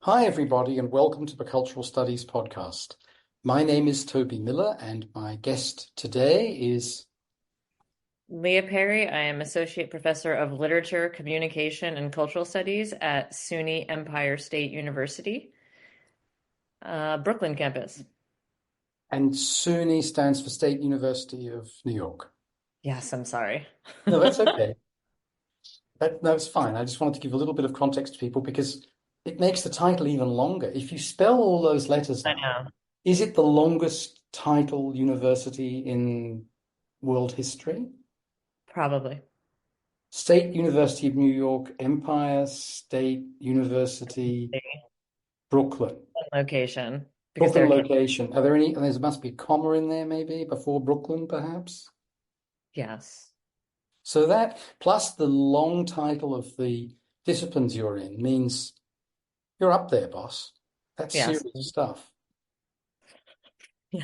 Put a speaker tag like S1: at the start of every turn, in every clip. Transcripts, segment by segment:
S1: Hi, everybody, and welcome to the Cultural Studies podcast. My name is Toby Miller, and my guest today is
S2: Leah Perry. I am Associate Professor of Literature, Communication, and Cultural Studies at SUNY Empire State University, Brooklyn campus.
S1: and SUNY stands for State University of New York.
S2: Yes, I'm sorry.
S1: No, that's okay. That's fine. I just wanted to give a little bit of context to people because it makes the title even longer. If you spell all those letters
S2: I
S1: out,
S2: know.
S1: is it the longest title university in world history?
S2: Probably.
S1: State University of New York, Empire State University, Brooklyn.
S2: Location, because
S1: Brooklyn
S2: they're
S1: location. Are there any? There must be a comma in there, maybe before Brooklyn, perhaps.
S2: yes.
S1: So that plus the long title of the disciplines you're in means you're up there, boss. That's
S2: Yes.
S1: serious stuff.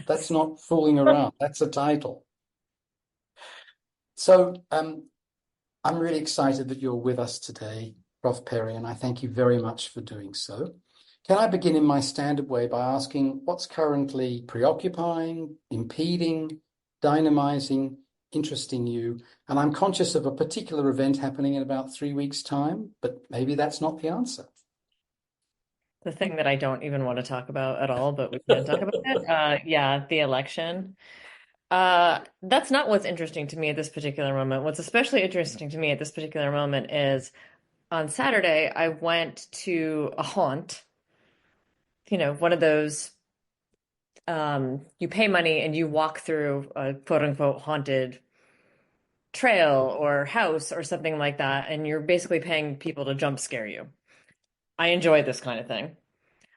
S1: That's
S2: Yes.
S1: not fooling around. That's a title. So I'm really excited that you're with us today, Prof. Perry, and I thank you very much for doing so. Can I begin in my standard way by asking what's currently preoccupying, impeding, dynamizing, interesting you? And I'm conscious of a particular event happening in about 3 weeks' time, but maybe that's not the answer.
S2: The thing that I don't even want to talk about at all, but we can talk about it. Yeah, the election. That's not what's interesting to me at this particular moment. What's especially interesting to me at this particular moment is on Saturday, I went to a haunt, one of those you pay money and you walk through a quote unquote haunted trail or house or something like that, and you're basically paying people to jump scare you. I enjoy this kind of thing.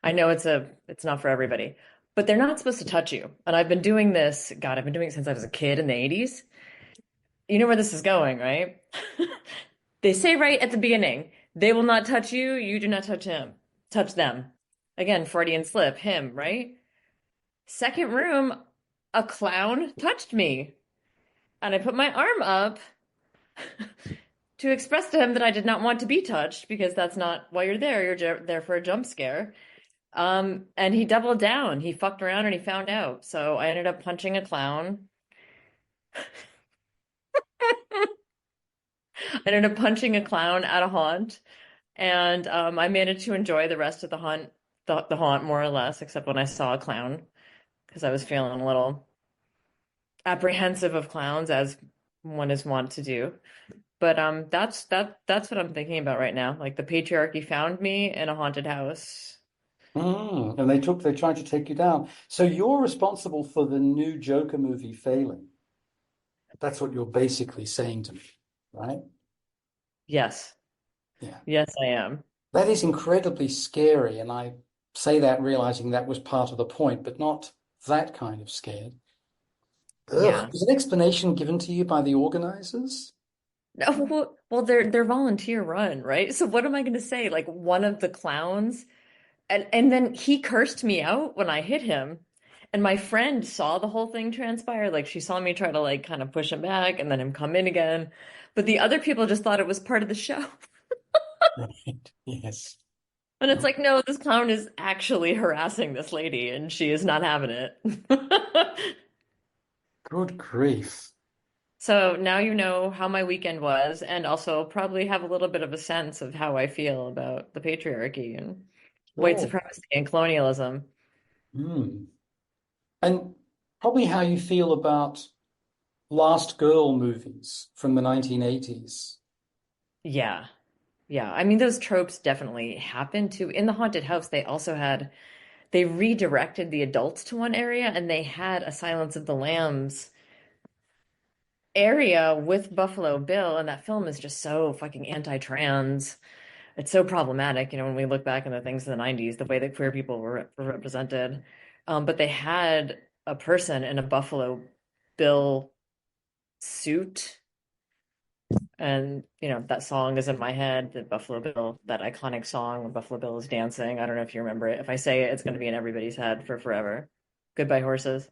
S2: I know it's not for everybody, but they're not supposed to touch you. And I've been doing this, God, I've been doing it since I was a kid in the 80s. You know where this is going, right? They say right at the beginning, they will not touch you, you do not touch them. Again, Freudian slip, him, right? Second room, a clown touched me. And I put my arm up to express to him that I did not want to be touched because that's not why you're there. You're there for a jump scare. And he doubled down. He fucked around and he found out. So I ended up punching a clown. I ended up punching a clown at a haunt. And I managed to enjoy the rest of the haunt, the haunt more or less, except when I saw a clown because I was feeling a little apprehensive of clowns, as one is wont to do. But that's what I'm thinking about right now. Like the patriarchy found me in a haunted house.
S1: And they tried to take you down. So you're responsible for the new Joker movie failing. That's what you're basically saying to me, right?
S2: Yes.
S1: Yeah.
S2: Yes, I am.
S1: That is incredibly scary, and I say that realizing that was part of the point, but not that kind of scared. Ugh.
S2: Yeah.
S1: Was an explanation given to you by the organizers?
S2: No, well, they're volunteer run, right? So what am I going to say? Like one of the clowns, and then he cursed me out when I hit him. And my friend saw the whole thing transpire. Like she saw me try to like kind of push him back and then him come in again. But the other people just thought it was part of the show.
S1: Right. Yes.
S2: And it's like, no, this clown is actually harassing this lady and she is not having it.
S1: Good grief.
S2: So now you know how my weekend was, and also probably have a little bit of a sense of how I feel about the patriarchy and white
S1: Sure.
S2: supremacy and colonialism.
S1: Hmm. And probably how you feel about Last Girl movies from the 1980s.
S2: Yeah. Yeah. I mean, those tropes definitely happen too. In the haunted house, they redirected the adults to one area and they had a Silence of the Lambs area with Buffalo Bill. And that film is just so fucking anti-trans. It's so problematic, when we look back on the things in the 90s, the way that queer people were represented. But they had a person in a Buffalo Bill suit. And, that song is in my head, the Buffalo Bill, that iconic song when Buffalo Bill is dancing. I don't know if you remember it. If I say it, it's going to be in everybody's head for forever. Goodbye, horses.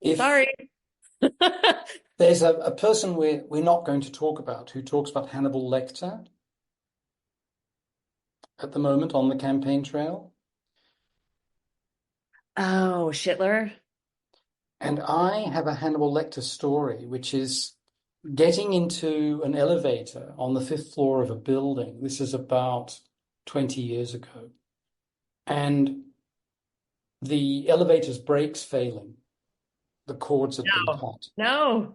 S1: If
S2: Sorry.
S1: there's a person we're not going to talk about who talks about Hannibal Lecter, at the moment on the campaign trail.
S2: Oh, Schindler.
S1: And I have a Hannibal Lecter story, which is getting into an elevator on the fifth floor of a building. This is about 20 years ago. And the elevator's brakes failing. The cords had been
S2: No,
S1: cut.
S2: no.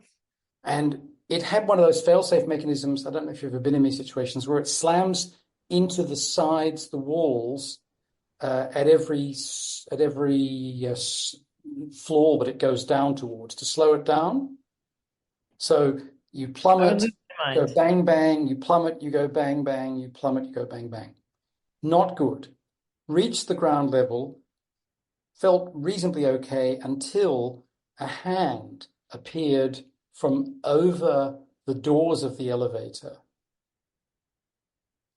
S1: And it had one of those fail-safe mechanisms. I don't know if you've ever been in these situations where it slams into the sides, the walls, at every floor that it goes down towards to slow it down. So you
S2: I would
S1: plummet,
S2: lose my
S1: go
S2: mind.
S1: bang, bang, you plummet, you go bang, bang, you plummet, you go bang, bang. Not good. Reached the ground level, felt reasonably okay until a hand appeared from over the doors of the elevator,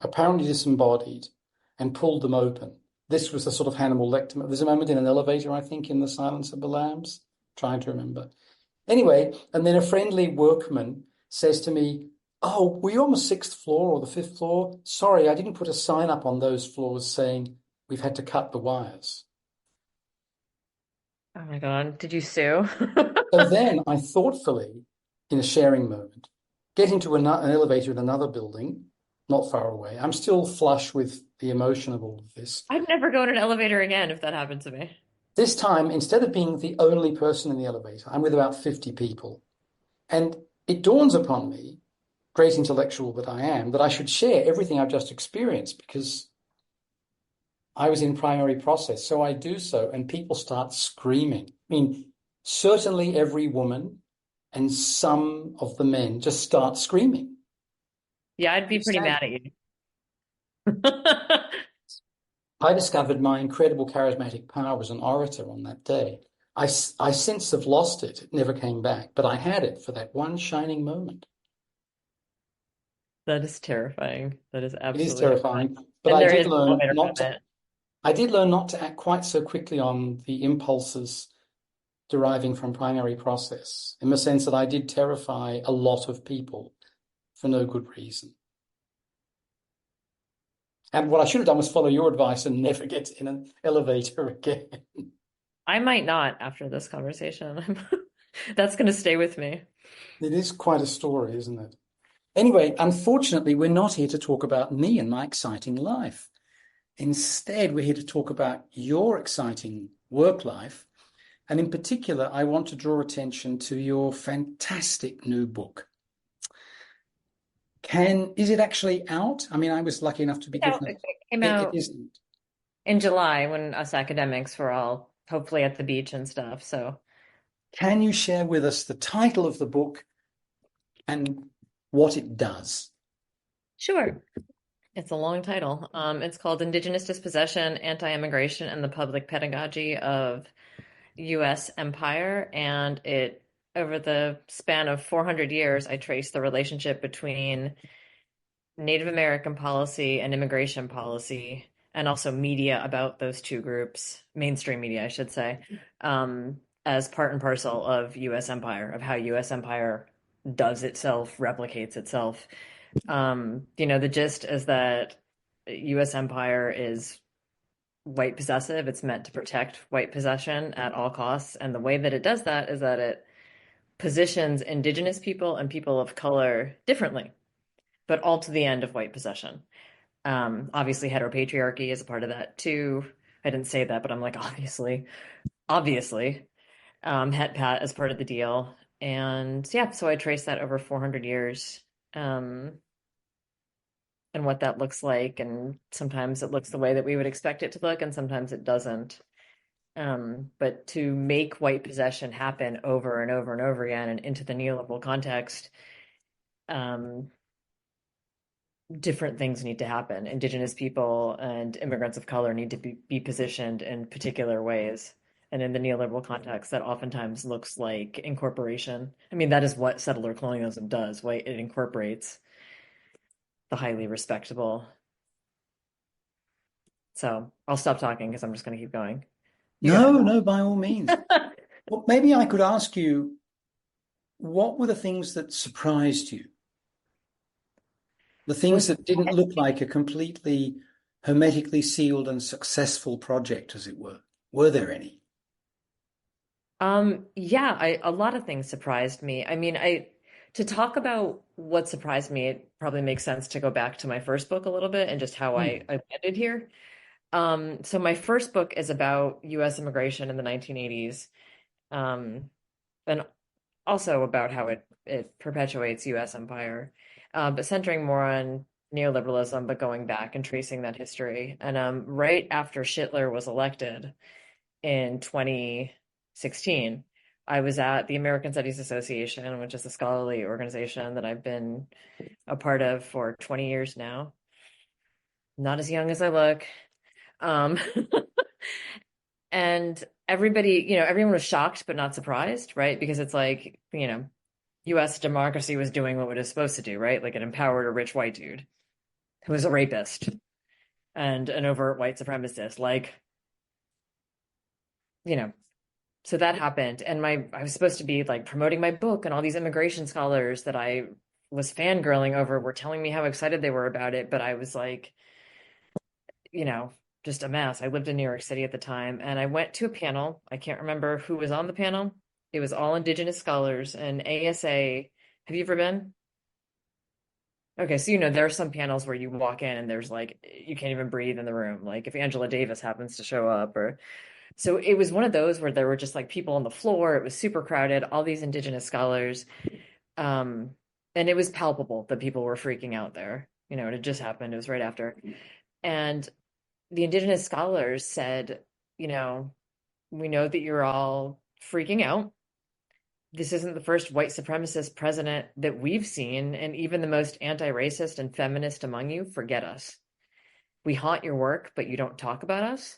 S1: apparently disembodied, and pulled them open. This was the sort of Hannibal Lecter. There's a moment in an elevator, I think, in The Silence of the Lambs. Trying to remember. Anyway, and then a friendly workman says to me, "Oh, were you on the sixth floor or the fifth floor? Sorry, I didn't put a sign up on those floors saying we've had to cut the wires."
S2: Oh my God. Did you sue?
S1: So then I thoughtfully, in a sharing moment, get into an elevator in another building, not far away. I'm still flush with the emotion of all of this.
S2: I'd never go in an elevator again if that happened to me.
S1: This time, instead of being the only person in the elevator, I'm with about 50 people. And it dawns upon me, great intellectual that I am, that I should share everything I've just experienced because I was in primary process. So I do so, and people start screaming. I mean, certainly every woman and some of the men just start screaming.
S2: Yeah, I'd be pretty mad at you.
S1: I discovered my incredible charismatic power as an orator on that day. I since have lost it. It never came back, but I had it for that one shining moment.
S2: That is terrifying. That is
S1: It is
S2: absolutely terrifying.
S1: terrifying, but
S2: And there is an elevator moment.
S1: I did learn not to act quite so quickly on the impulses deriving from primary process, in the sense that I did terrify a lot of people for no good reason. And what I should have done was follow your advice and never get in an elevator again.
S2: I might not after this conversation. That's going to stay with me.
S1: It is quite a story, isn't it? Anyway, unfortunately, we're not here to talk about me and my exciting life. Instead, we're here to talk about your exciting work life. And in particular, I want to draw attention to your fantastic new book. Is it actually out? I mean, I was lucky enough to be given
S2: It came
S1: it
S2: out
S1: isn't.
S2: in July when us academics were all hopefully at the beach and stuff. So,
S1: Can you share with us the title of the book and what it does?
S2: sure. It's a long title. It's called Indigenous Dispossession, Anti-Immigration, and the Public Pedagogy of U.S. Empire. And over the span of 400 years, I trace the relationship between Native American policy and immigration policy, and also media about those two groups, mainstream media, I should say, as part and parcel of U.S. empire, of how U.S. empire does itself, replicates itself. The gist is that U.S. empire is white possessive. It's meant to protect white possession at all costs. And the way that it does that is that it positions indigenous people and people of color differently, but all to the end of white possession. Obviously, heteropatriarchy is a part of that too. I didn't say that, but I'm like, obviously, het pat as part of the deal. And yeah, so I traced that over 400 years, and what that looks like. And sometimes it looks the way that we would expect it to look, and sometimes it doesn't. But to make white possession happen over and over and over again and into the neoliberal context, um, different things need to happen. Indigenous people and immigrants of color need to be positioned in particular ways. And in the neoliberal context, that oftentimes looks like incorporation. I mean, that is what settler colonialism does, right? It incorporates the highly respectable. So I'll stop talking because I'm just going to keep going. You go ahead.
S1: No, by all means. Well, maybe I could ask you, what were the things that surprised you? The things that didn't look like a completely hermetically sealed and successful project, as it were? Were there any?
S2: Yeah, a lot of things surprised me. I mean, to talk about what surprised me, it probably makes sense to go back to my first book a little bit and just how
S1: Hmm.
S2: I landed here. So my first book is about US immigration in the 1980s, and also about how it perpetuates US empire, but centering more on neoliberalism, but going back and tracing that history. And right after Schittler was elected in 2016, I was at the American Studies Association, which is a scholarly organization that I've been a part of for 20 years now. Not as young as I look. Um, and everybody, everyone was shocked but not surprised, right? Because it's like, US democracy was doing what it was supposed to do, right? Like it empowered a rich white dude who was a rapist and an overt white supremacist. Like, you know, so that happened. And I was supposed to be like promoting my book, and all these immigration scholars that I was fangirling over were telling me how excited they were about it. But I was like, you know, just a mess. I lived in New York City at the time, and I went to a panel. I can't remember who was on the panel. It was all Indigenous scholars and ASA. Have you ever been? Okay, so there are some panels where you walk in and there's like you can't even breathe in the room. Like if Angela Davis happens to show up, or so it was one of those where there were just like people on the floor. It was super crowded, all these Indigenous scholars. Um, and it was palpable that people were freaking out there. It had just happened. It was right after. And the Indigenous scholars said, you know, we know that you're all freaking out. This isn't the first white supremacist president that we've seen, and even the most anti-racist and feminist among you forget us. We haunt your work, but you don't talk about us.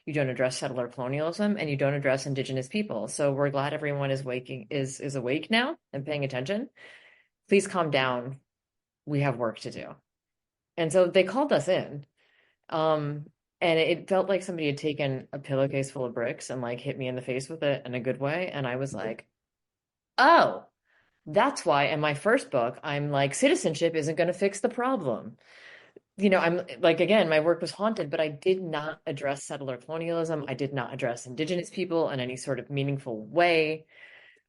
S2: You don't address settler colonialism, and you don't address Indigenous people. So we're glad everyone is awake now and paying attention. Please calm down. We have work to do. And so they called us in. Um, and it felt like somebody had taken a pillowcase full of bricks and like hit me in the face with it in a good way. And I was like, oh, that's why in my first book, I'm like, citizenship isn't going to fix the problem. I'm like, again, my work was haunted, but I did not address settler colonialism. I did not address Indigenous people in any sort of meaningful way.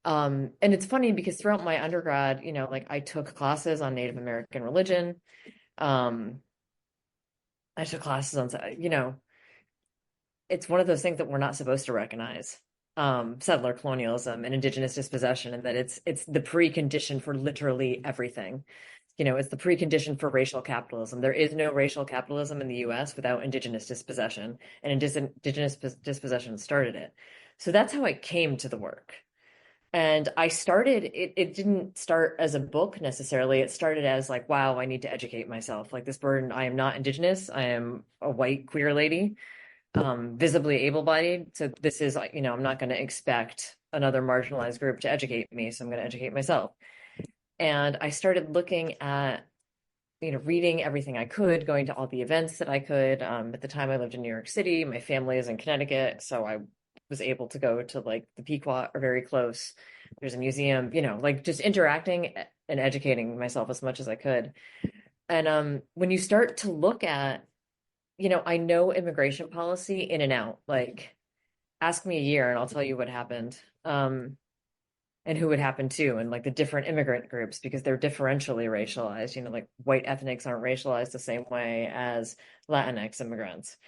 S2: And it's funny because throughout my undergrad, like I took classes on Native American religion. Um, I took classes on, it's one of those things that we're not supposed to recognize. Settler colonialism and indigenous dispossession, and that it's the precondition for literally everything. It's the precondition for racial capitalism. There is no racial capitalism in the US without indigenous dispossession, and indigenous dispossession started it. So that's how I came to the work. And I started it didn't start as a book necessarily. It started as like, wow, I need to educate myself. Like this burden, I am not indigenous. I am a white queer lady, visibly able-bodied. So this is, I'm not going to expect another marginalized group to educate me. So I'm going to educate myself. And I started looking at, reading everything I could, going to all the events that I could. At the time I lived in New York City, my family is in Connecticut. So I was able to go to like the Pequot or very close. There's a museum, like just interacting and educating myself as much as I could. And when you start to look at, I know immigration policy in and out. Like, ask me a year and I'll tell you what happened. And who it happened to, and like the different immigrant groups, because they're differentially racialized. Like white ethnics aren't racialized the same way as Latinx immigrants.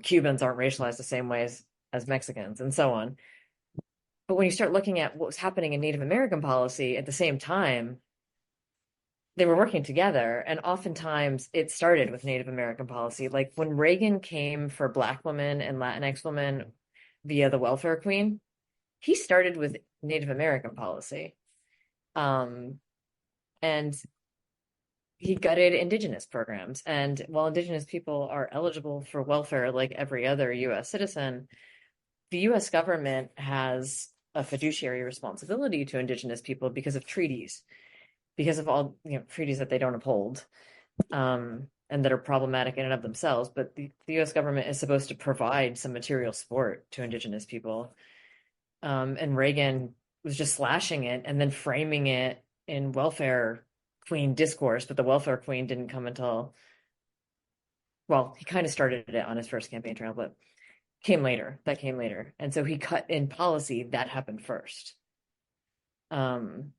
S2: Cubans aren't racialized the same way as Mexicans, and so on. But when you start looking at what was happening in Native American policy at the same time, they were working together. And oftentimes it started with Native American policy. Like when Reagan came for Black women and Latinx women via the welfare queen, he started with Native American policy. Um, and he gutted Indigenous programs. And while Indigenous people are eligible for welfare like every other US citizen, the US government has a fiduciary responsibility to Indigenous people because of treaties, because of all treaties that they don't uphold, and that are problematic in and of themselves. But the US government is supposed to provide some material support to Indigenous people. And Reagan was just slashing it and then framing it in welfare queen discourse, but the welfare queen didn't come until well, he kind of started it on his first campaign trail, but came later. That came later. And so he cut in policy that happened first. Um,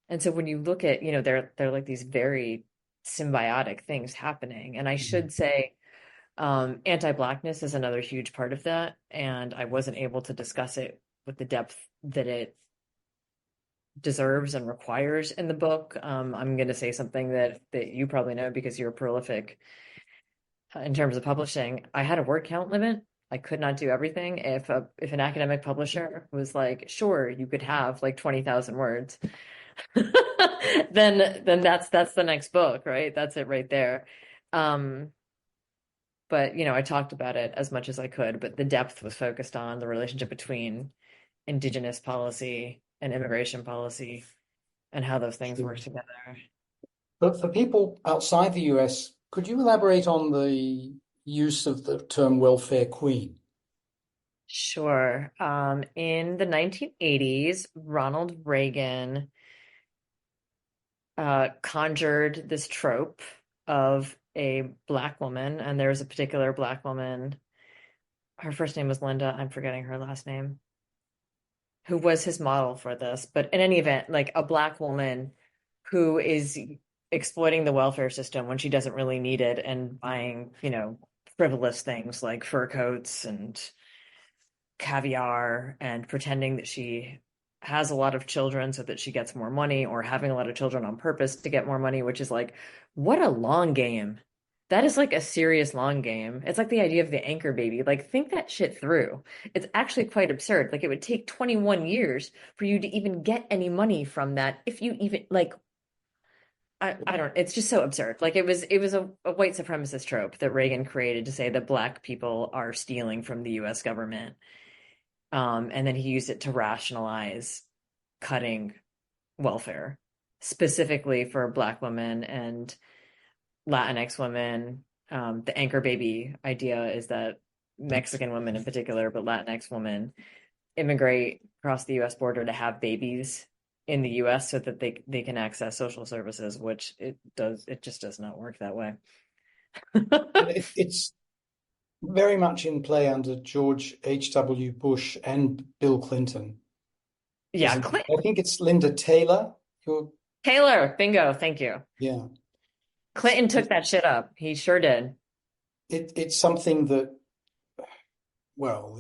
S2: and so when you look at, they're like these very symbiotic things happening. And I
S1: Mhm.
S2: should say, anti-blackness is another huge part of that. And I wasn't able to discuss it with the depth that it deserves and requires in the book. I'm going to say something that you probably know because you're prolific in terms of publishing. I had a word count limit. I could not do everything. If an academic publisher was like, sure, you could have like 20,000 words, then that's the next book, right? That's it right there. Um, but I talked about it as much as I could, but the depth was focused on the relationship between indigenous policy and immigration policy and how those things work
S1: Sure.
S2: together.
S1: But for people outside the US, could you elaborate on the use of the term welfare queen?
S2: Sure. In the 1980s, Ronald Reagan conjured this trope of a black woman, and there's a particular black woman. Her first name was Linda. I'm forgetting her last name, who was his model for this. But in any event, like a black woman who is exploiting the welfare system when she doesn't really need it and buying, frivolous things like fur coats and caviar and pretending that she has a lot of children so that she gets more money, or having a lot of children on purpose to get more money, which is like, what a long game. That is like a serious long game. It's like the idea of the anchor baby. Like, think that shit through. It's actually quite absurd. Like, it would take 21 years for you to even get any money from that. If you even, like, I don't, it's just so absurd. Like, it was a white supremacist trope that Reagan created to say that black people are stealing from the US government. And then he used it to rationalize cutting welfare, specifically for Black women and Latinx women. The anchor baby idea is that Mexican women in particular, but Latinx women immigrate across the US border to have babies in the US so that they can access social services, which it just does not work that way.
S1: It's very much in play under George H.W. Bush and Bill Clinton,
S2: Yeah,
S1: isn't it? I think it's Linda Taylor. Who,
S2: Taylor, bingo, thank you.
S1: yeah.
S2: Clinton took that shit up. He sure did.
S1: It's something that, well,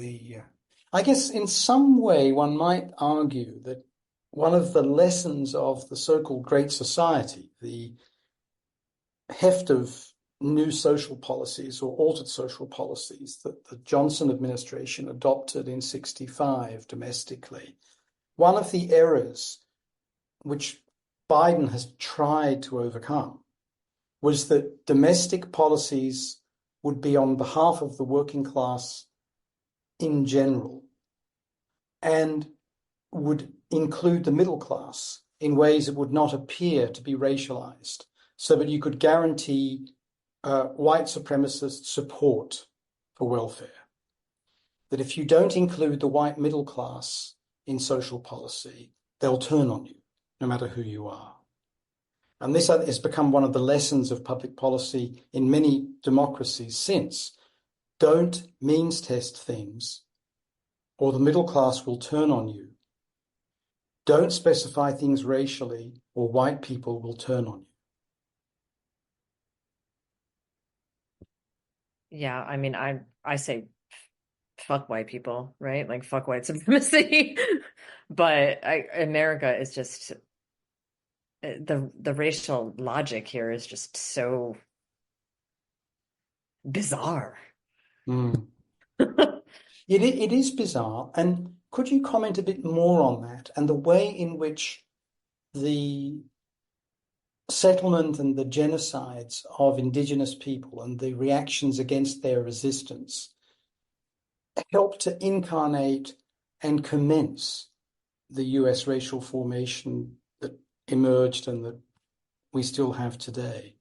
S1: I guess in some way one might argue that one of the lessons of the so-called Great Society, the heft of new social policies or altered social policies that the Johnson administration adopted in 65 domestically, one of the errors which Biden has tried to overcome was that domestic policies would be on behalf of the working class in general and would include the middle class in ways that would not appear to be racialized, so that you could guarantee white supremacist support for welfare. That if you don't include the white middle class in social policy, they'll turn on you, no matter who you are. And this has become one of the lessons of public policy in many democracies since. Don't means test things, or the middle class will turn on you. Don't specify things racially, or white people will turn on you.
S2: Yeah, I mean, I say fuck white people, right? Like fuck white supremacy. But America is just the racial logic here is just so bizarre.
S1: Mm. It is bizarre. And could you comment a bit more on that and the way in which the settlement and the genocides of indigenous people and the reactions against their resistance helped to incarnate and commence the US racial formation that emerged and that we still have today?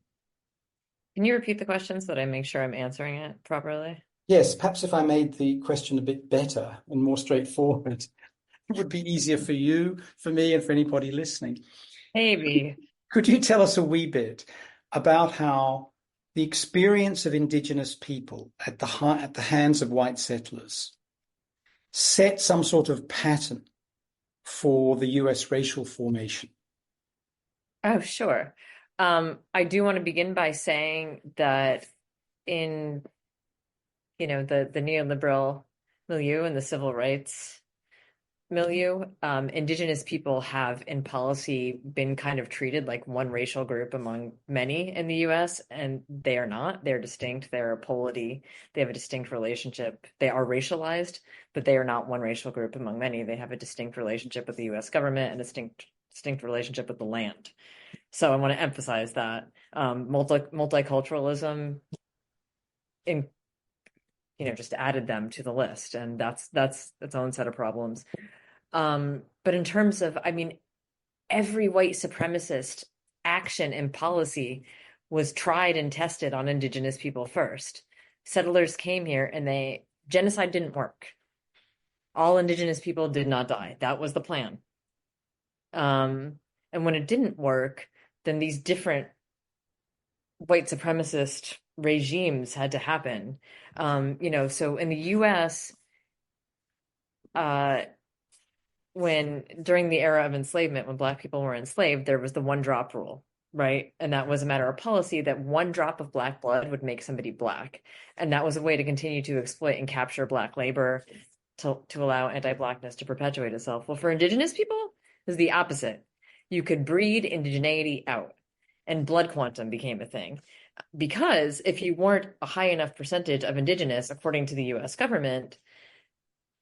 S2: Can you repeat the question so that I make sure I'm answering it properly?
S1: Yes, perhaps if I made the question a bit better and more straightforward, it would be easier for you, for me, and for anybody listening.
S2: Maybe.
S1: Could you tell us a wee bit about how the experience of indigenous people at the hands of white settlers set some sort of pattern for the US racial formation?
S2: Oh, sure. I do want to begin by saying that in, the neoliberal milieu and the civil rights milieu, indigenous people have in policy been kind of treated like one racial group among many in the US, and they are not. They're distinct. They're a polity. They have a distinct relationship. They are racialized, but they are not one racial group among many. They have a distinct relationship with the US government and a distinct relationship with the land. So I want to emphasize that multiculturalism in just added them to the list, and that's its own set of problems. But in terms of, I mean, every white supremacist action and policy was tried and tested on indigenous people first. Settlers came here and genocide didn't work. All indigenous people did not die. That was the plan. And when it didn't work, then these different white supremacist regimes had to happen. So in the US, during the era of enslavement, when Black people were enslaved, there was the one drop rule, right? And that was a matter of policy that one drop of Black blood would make somebody Black. And that was a way to continue to exploit and capture Black labor to allow anti-Blackness to perpetuate itself. Well, for indigenous people, it was the opposite. You could breed indigeneity out, and blood quantum became a thing. Because if you weren't a high enough percentage of indigenous, according to the US government,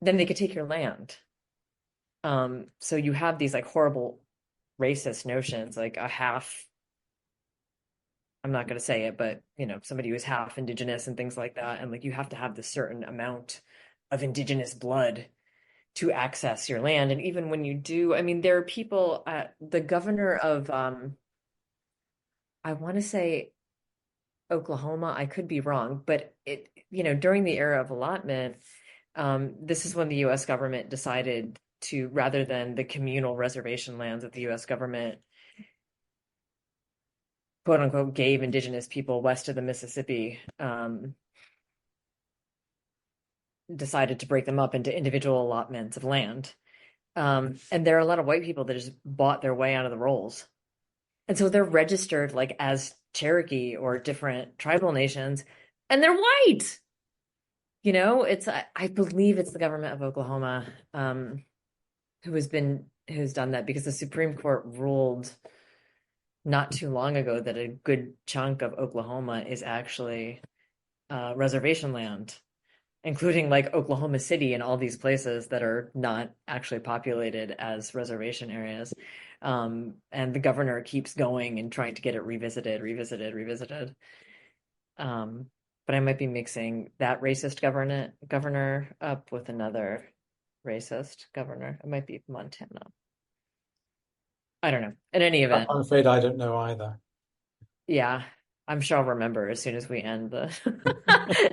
S2: then they could take your land. So you have these like horrible racist notions, like I'm not going to say it, but somebody who's half indigenous and things like that. And like you have to have this certain amount of indigenous blood to access your land. And even when you do, I mean, there are people, the governor of, I want to say Oklahoma, I could be wrong, but during the era of allotment, this is when the US government decided to, rather than the communal reservation lands that the US government, quote unquote, gave indigenous people west of the Mississippi, decided to break them up into individual allotments of land. And there are a lot of white people that just bought their way out of the rolls. And so they're registered like as Cherokee or different tribal nations, and they're white. I believe it's the government of Oklahoma, who's done that, because the Supreme Court ruled not too long ago that a good chunk of Oklahoma is actually reservation land, including like Oklahoma City and all these places that are not actually populated as reservation areas. And the governor keeps going and trying to get it revisited. But I might be mixing that racist governor up with another racist governor. It might be Montana. I don't know. In any event,
S1: I'm afraid I don't know either.
S2: yeah, I'm sure I'll remember as soon as we end the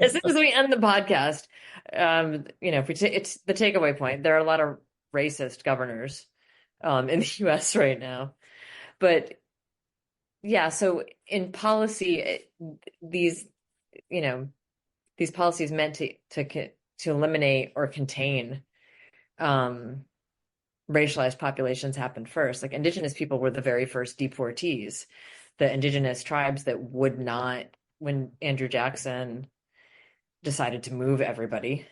S2: as soon as we end the podcast. If we it's the takeaway point, there are a lot of racist governors in the US right now. But yeah, so in policy, these policies meant to eliminate or contain racialized populations happened first. Like indigenous people were the very first deportees. The indigenous tribes that would not, when Andrew Jackson decided to move everybody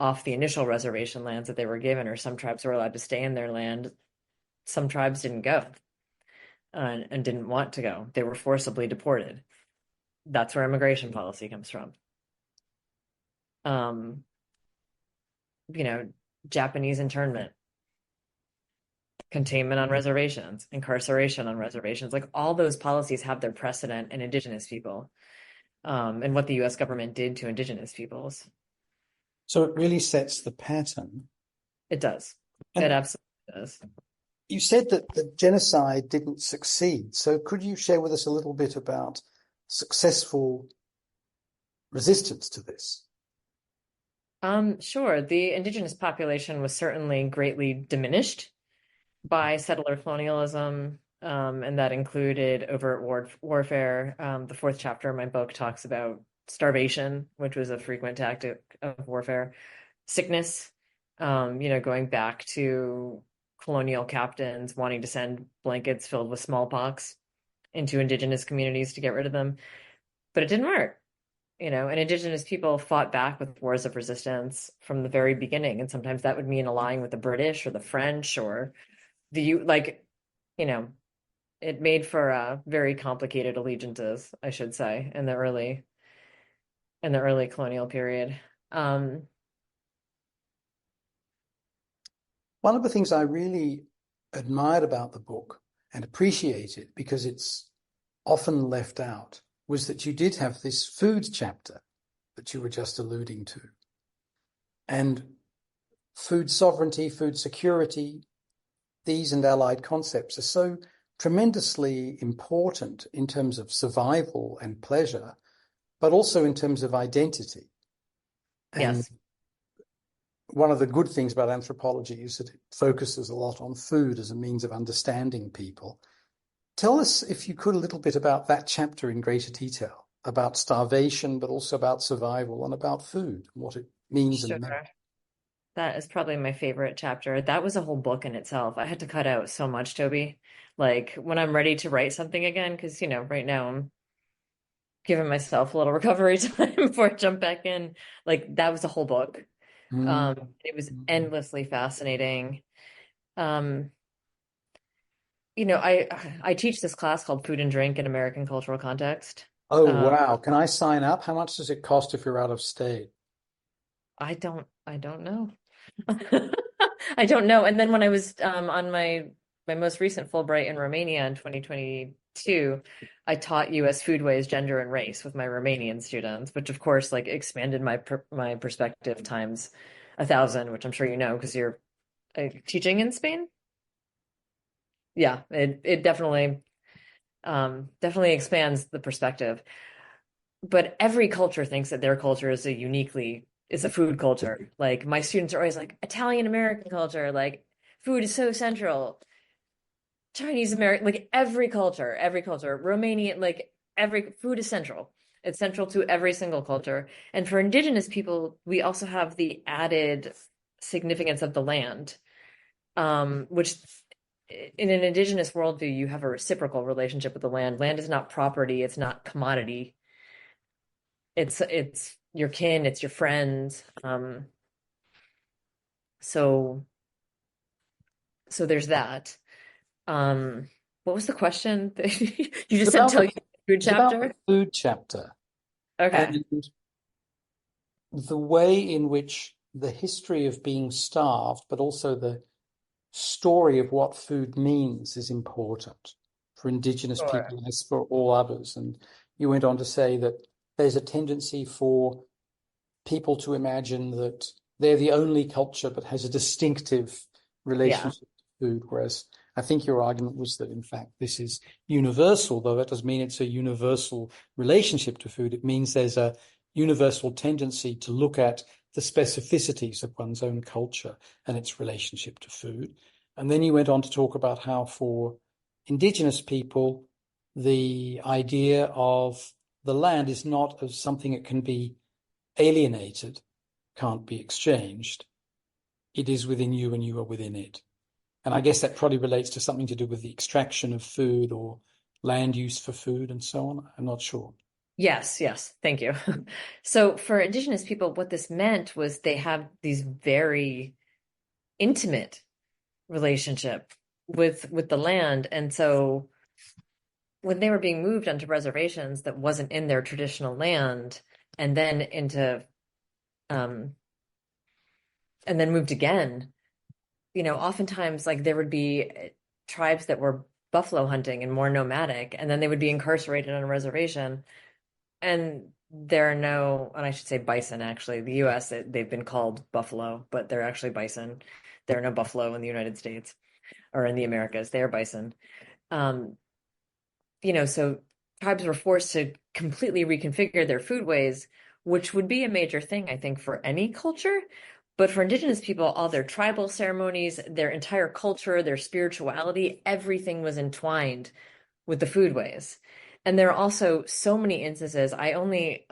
S2: off the initial reservation lands that they were given, or some tribes were allowed to stay in their land, some tribes didn't go and didn't want to go. They were forcibly deported. That's where immigration policy comes from. Japanese internment, containment on reservations, incarceration on reservations, like all those policies have their precedent in indigenous people, and what the US government did to indigenous peoples.
S1: So it really sets the pattern.
S2: It does.
S1: And
S2: it absolutely does.
S1: You said that the genocide didn't succeed. So could you share with us a little bit about successful resistance to this?
S2: Sure. The indigenous population was certainly greatly diminished by settler colonialism, and that included overt warfare. The fourth chapter of my book talks about starvation, which was a frequent tactic of warfare, sickness, going back to colonial captains wanting to send blankets filled with smallpox into indigenous communities to get rid of them, but it didn't work. And indigenous people fought back with wars of resistance from the very beginning, and sometimes that would mean allying with the British or the French or like, you know, it made for very complicated allegiances, I should say, in the early colonial period. Um,
S1: One of the things I really admired about the book and appreciated, because it's often left out, was that you did have this food chapter that you were just alluding to. And food sovereignty, food security, these and allied concepts are so tremendously important in terms of survival and pleasure, but also in terms of identity. And
S2: yes.
S1: one of the good things about anthropology is that it focuses a lot on food as a means of understanding people. Tell us, if you could, a little bit about that chapter in greater detail, about starvation, but also about survival and about food, and what it means and
S2: Sure.
S1: meant.
S2: That is probably my favorite chapter. That was a whole book in itself. I had to cut out so much, Toby. Like when I'm ready to write something again, because, right now I'm giving myself a little recovery time before I jump back in. Like that was a whole book.
S1: Mm.
S2: It was endlessly fascinating. Um, I teach this class called Food and Drink in American Cultural Context.
S1: Oh,
S2: Um,
S1: wow. Can I sign up? How much does it cost if you're out of state?
S2: I don't know. I don't know. And then when I was on my most recent Fulbright in Romania in 2022, I taught U.S. foodways, gender, and race with my Romanian students, which of course like expanded my perspective times 1,000, which I'm sure you know because you're teaching in Spain. Yeah, it definitely expands the perspective. But every culture thinks that their culture is a food culture. Like my students are always like Italian American culture, like food is so central. Chinese American, like every culture, Romanian, like every food is central. It's central to every single culture. And for indigenous people, we also have the added significance of the land, which in an indigenous worldview, you have a reciprocal relationship with the land. Land is not property, it's not commodity. It's your kin, it's your friends. So so there's that. Um, what was the question? You
S1: It's
S2: just said
S1: about
S2: tell you food
S1: it's about the
S2: chapter?
S1: food chapter
S2: Okay.
S1: and the way in which the history of being starved, but also the story of what food means is important for indigenous
S2: Sure.
S1: people as for all others. And you went on to say that there's a tendency for people to imagine that they're the only culture that has a distinctive
S2: Yeah.
S1: relationship to food, whereas I think your argument was that in fact this is universal, though that doesn't mean it's a universal relationship to food. It means there's a universal tendency to look at the specificities of one's own culture and its relationship to food. And then you went on to talk about how for indigenous people, the idea of the land is not as something that can be alienated, can't be exchanged. It is within you and you are within it. And I guess that probably relates to something to do with the extraction of food or land use for food and so on. I'm not sure.
S2: Yes, yes. Thank you. So for indigenous people, what this meant was they have these very intimate relationship with the land. And so when they were being moved onto reservations that wasn't in their traditional land and then into um and then moved again, oftentimes like there would be tribes that were buffalo hunting and more nomadic, and then they would be incarcerated on a reservation. And there are no, and I should say bison actually. The US, they've been called buffalo, but they're actually bison. There are no buffalo in the United States or in the Americas. They are bison. Um, so tribes were forced to completely reconfigure their foodways, which would be a major thing, I think, for any culture. But for indigenous people, all their tribal ceremonies, their entire culture, their spirituality, everything was entwined with the foodways. And there are also so many instances, I only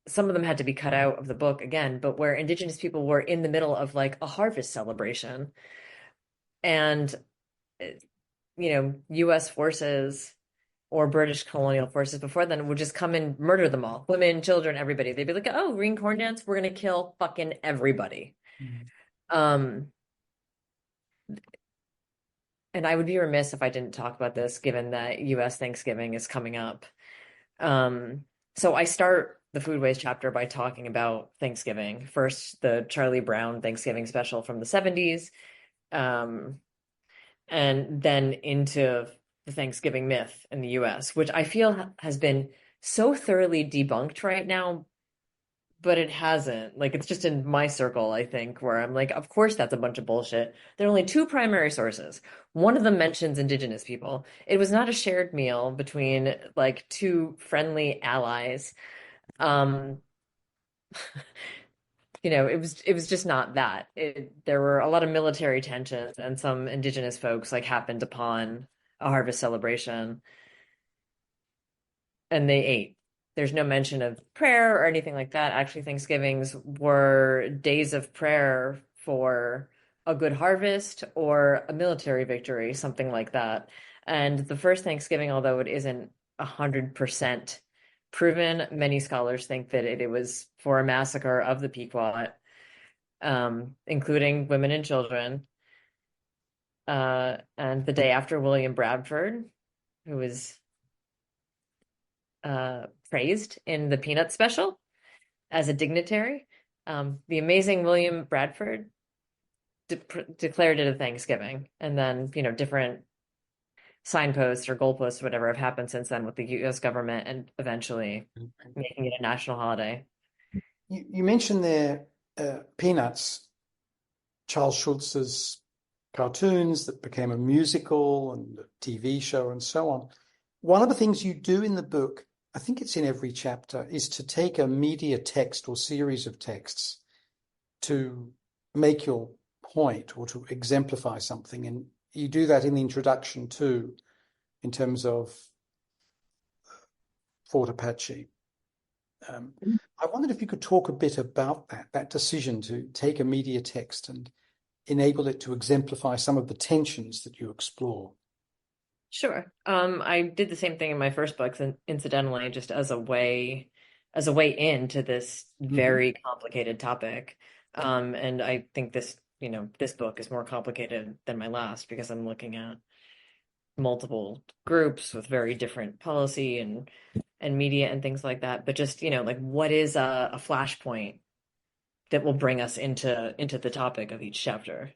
S2: some of them had to be cut out of the book again, but where indigenous people were in the middle of like a harvest celebration and US forces or British colonial forces before then would just come and murder them all. Women, children, everybody. They'd be like, "Oh, green corn dance, we're going to kill fucking everybody."
S1: Mm.
S2: Um and I would be remiss if I didn't talk about this given that US Thanksgiving is coming up. Um, so I start the foodways chapter by talking about Thanksgiving. First, the Charlie Brown Thanksgiving special from the 70s, um, and then into the Thanksgiving myth in the US, which I feel has been so thoroughly debunked right now, but it hasn't. Like, it's just in my circle, I think, where I'm like, of course that's a bunch of bullshit. There are only two primary sources. One of them mentions indigenous people. It was not a shared meal between like two friendly allies. Um, it was just not that. There were a lot of military tensions, and some indigenous folks like happened upon a harvest celebration, and they ate. There's no mention of prayer or anything like that. Actually, Thanksgivings were days of prayer for a good harvest or a military victory, something like that. And the first Thanksgiving, although it isn't 100% proven, many scholars think that it was for a massacre of the Pequot, including women and children. And the day after, William Bradford, who was praised in the Peanut special as a dignitary. The amazing William Bradford declared it a Thanksgiving, and then different signposts or goalposts, or whatever, have happened since then with the U.S. government, and eventually making it a national holiday.
S1: You mentioned there Peanuts, Charles Schulz's cartoons that became a musical and a TV show and so on. One of the things you do in the book, I think it's in every chapter, is to take a media text or series of texts to make your point or to exemplify something. And you do that in the introduction too, in terms of Fort Apache. I wondered if you could talk a bit about that decision to take a media text and enable it to exemplify some of the tensions that you explore.
S2: Sure. I did the same thing in my first book, incidentally, just as a way into this very complicated topic. And I think this book is more complicated than my last because I'm looking at multiple groups with very different policy and media and things like that. But just, like what is a flashpoint that will bring us into the topic of each chapter?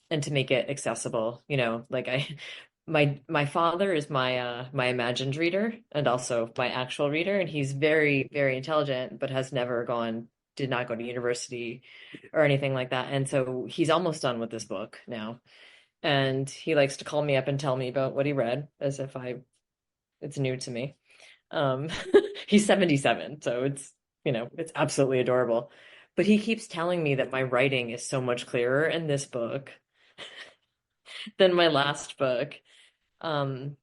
S2: And to make it accessible, like my father is my imagined reader and also my actual reader, and he's very, very intelligent, but did not go to university or anything like that. And so he's almost done with this book now. And he likes to call me up and tell me about what he read as if it's new to me. Um, he's 77, so it's absolutely adorable. But he keeps telling me that my writing is so much clearer in this book than my last book. Um,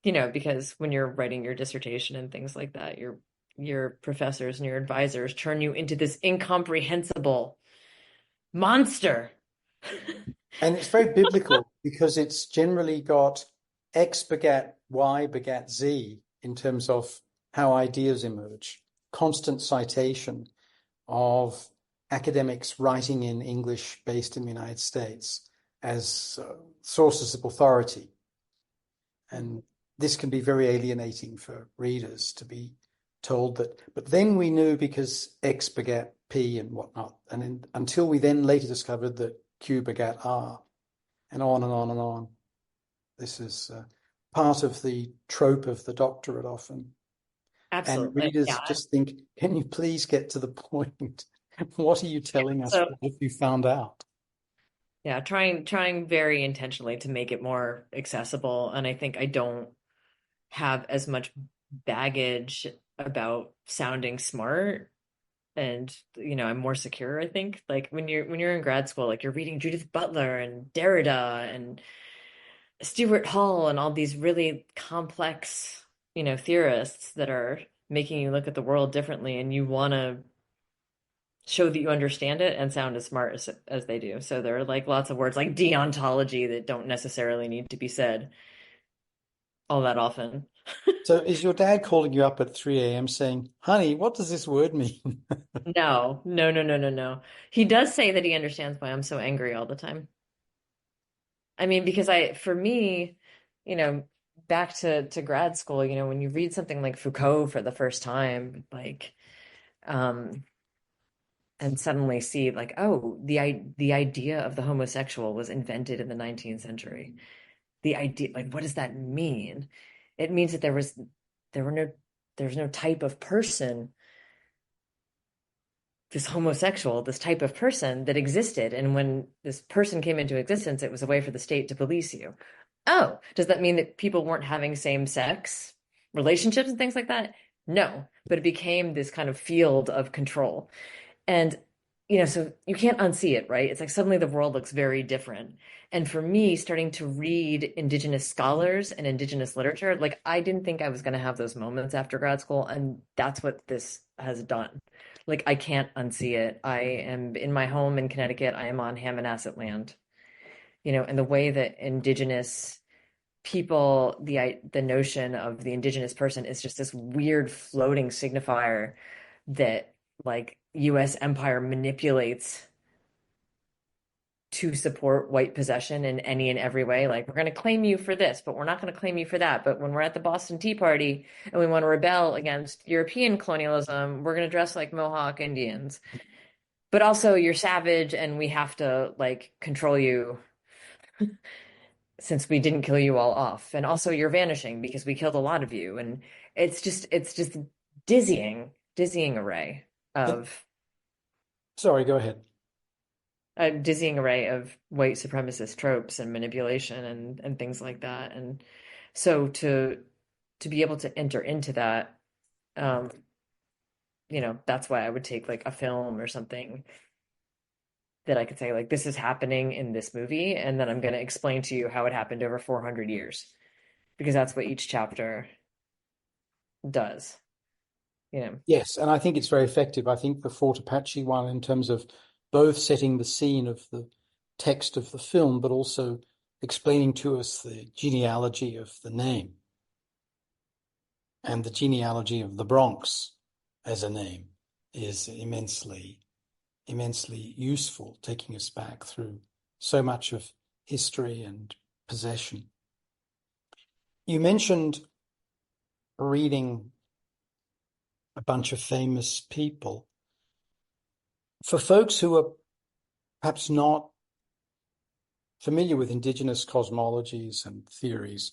S2: because when you're writing your dissertation and things like that, your professors and your advisors turn you into this incomprehensible monster.
S1: And it's very biblical because it's generally got X begat Y begat Z in terms of how ideas emerge. Constant citation of academics writing in English based in the United States as sources of authority. And this can be very alienating for readers to be told that, but then we knew because X begat P and whatnot. And until we then later discovered that Q begat R, and on and on and on. This is part of the trope of the doctorate often. And
S2: Absolutely.
S1: readers
S2: Yeah.
S1: just think, can you please get to the point? What are you telling us?
S2: So,
S1: What have you found out?
S2: yeah, trying very intentionally to make it more accessible. And I think I don't have as much baggage about sounding smart and I'm more secure, I think. Like when you're in grad school, like you're reading Judith Butler and Derrida and Stuart Hall and all these really complex, theorists that are making you look at the world differently, and you want to show that you understand it and sound as smart as they do. So there are like lots of words like deontology that don't necessarily need to be said all that often.
S1: So is your dad calling you up at 3 a.m. saying, honey, what does this word mean?
S2: No, no, no, no, no, no. He does say that he understands why I'm so angry all the time. I mean, because for me, you know, back to grad school, when you read something like Foucault for the first time, like, um, and suddenly see like, oh, the idea of the homosexual was invented in the 19th century. The idea, like, what does that mean? It means that there were no, there's no type of person, this homosexual, this type of person that existed. And when this person came into existence, it was a way for the state to police you. Oh, does that mean that people weren't having same sex relationships and things like that? No, but it became this kind of field of control. And, so you can't unsee it, right? It's like suddenly the world looks very different. And for me, starting to read Indigenous scholars and Indigenous literature, like I didn't think I was going to have those moments after grad school. And that's what this has done. Like I can't unsee it. I am in my home in Connecticut. I am on Hammonasset land, and the way that Indigenous people, the notion of the Indigenous person is just this weird floating signifier that like US empire manipulates to support white possession in any and every way. Like, we're going to claim you for this, but we're not going to claim you for that. But when we're at the Boston Tea Party and we want to rebel against European colonialism, we're going to dress like Mohawk Indians. But also, you're savage and we have to like control you since we didn't kill you all off. And also, you're vanishing because we killed a lot of you. And it's just dizzying array of
S1: Sorry, go ahead.
S2: a dizzying array of white supremacist tropes and manipulation and things like that. And so to be able to enter into that, um, that's why I would take like a film or something that I could say like this is happening in this movie, and then I'm going to explain to you how it happened over 400 years because that's what each chapter does.
S1: Yes, and I think it's very effective. I think the Fort Apache one, in terms of both setting the scene of the text of the film, but also explaining to us the genealogy of the name and the genealogy of the Bronx as a name, is immensely useful, taking us back through so much of history and possession. You mentioned reading a bunch of famous people. For folks who are perhaps not familiar with Indigenous cosmologies and theories,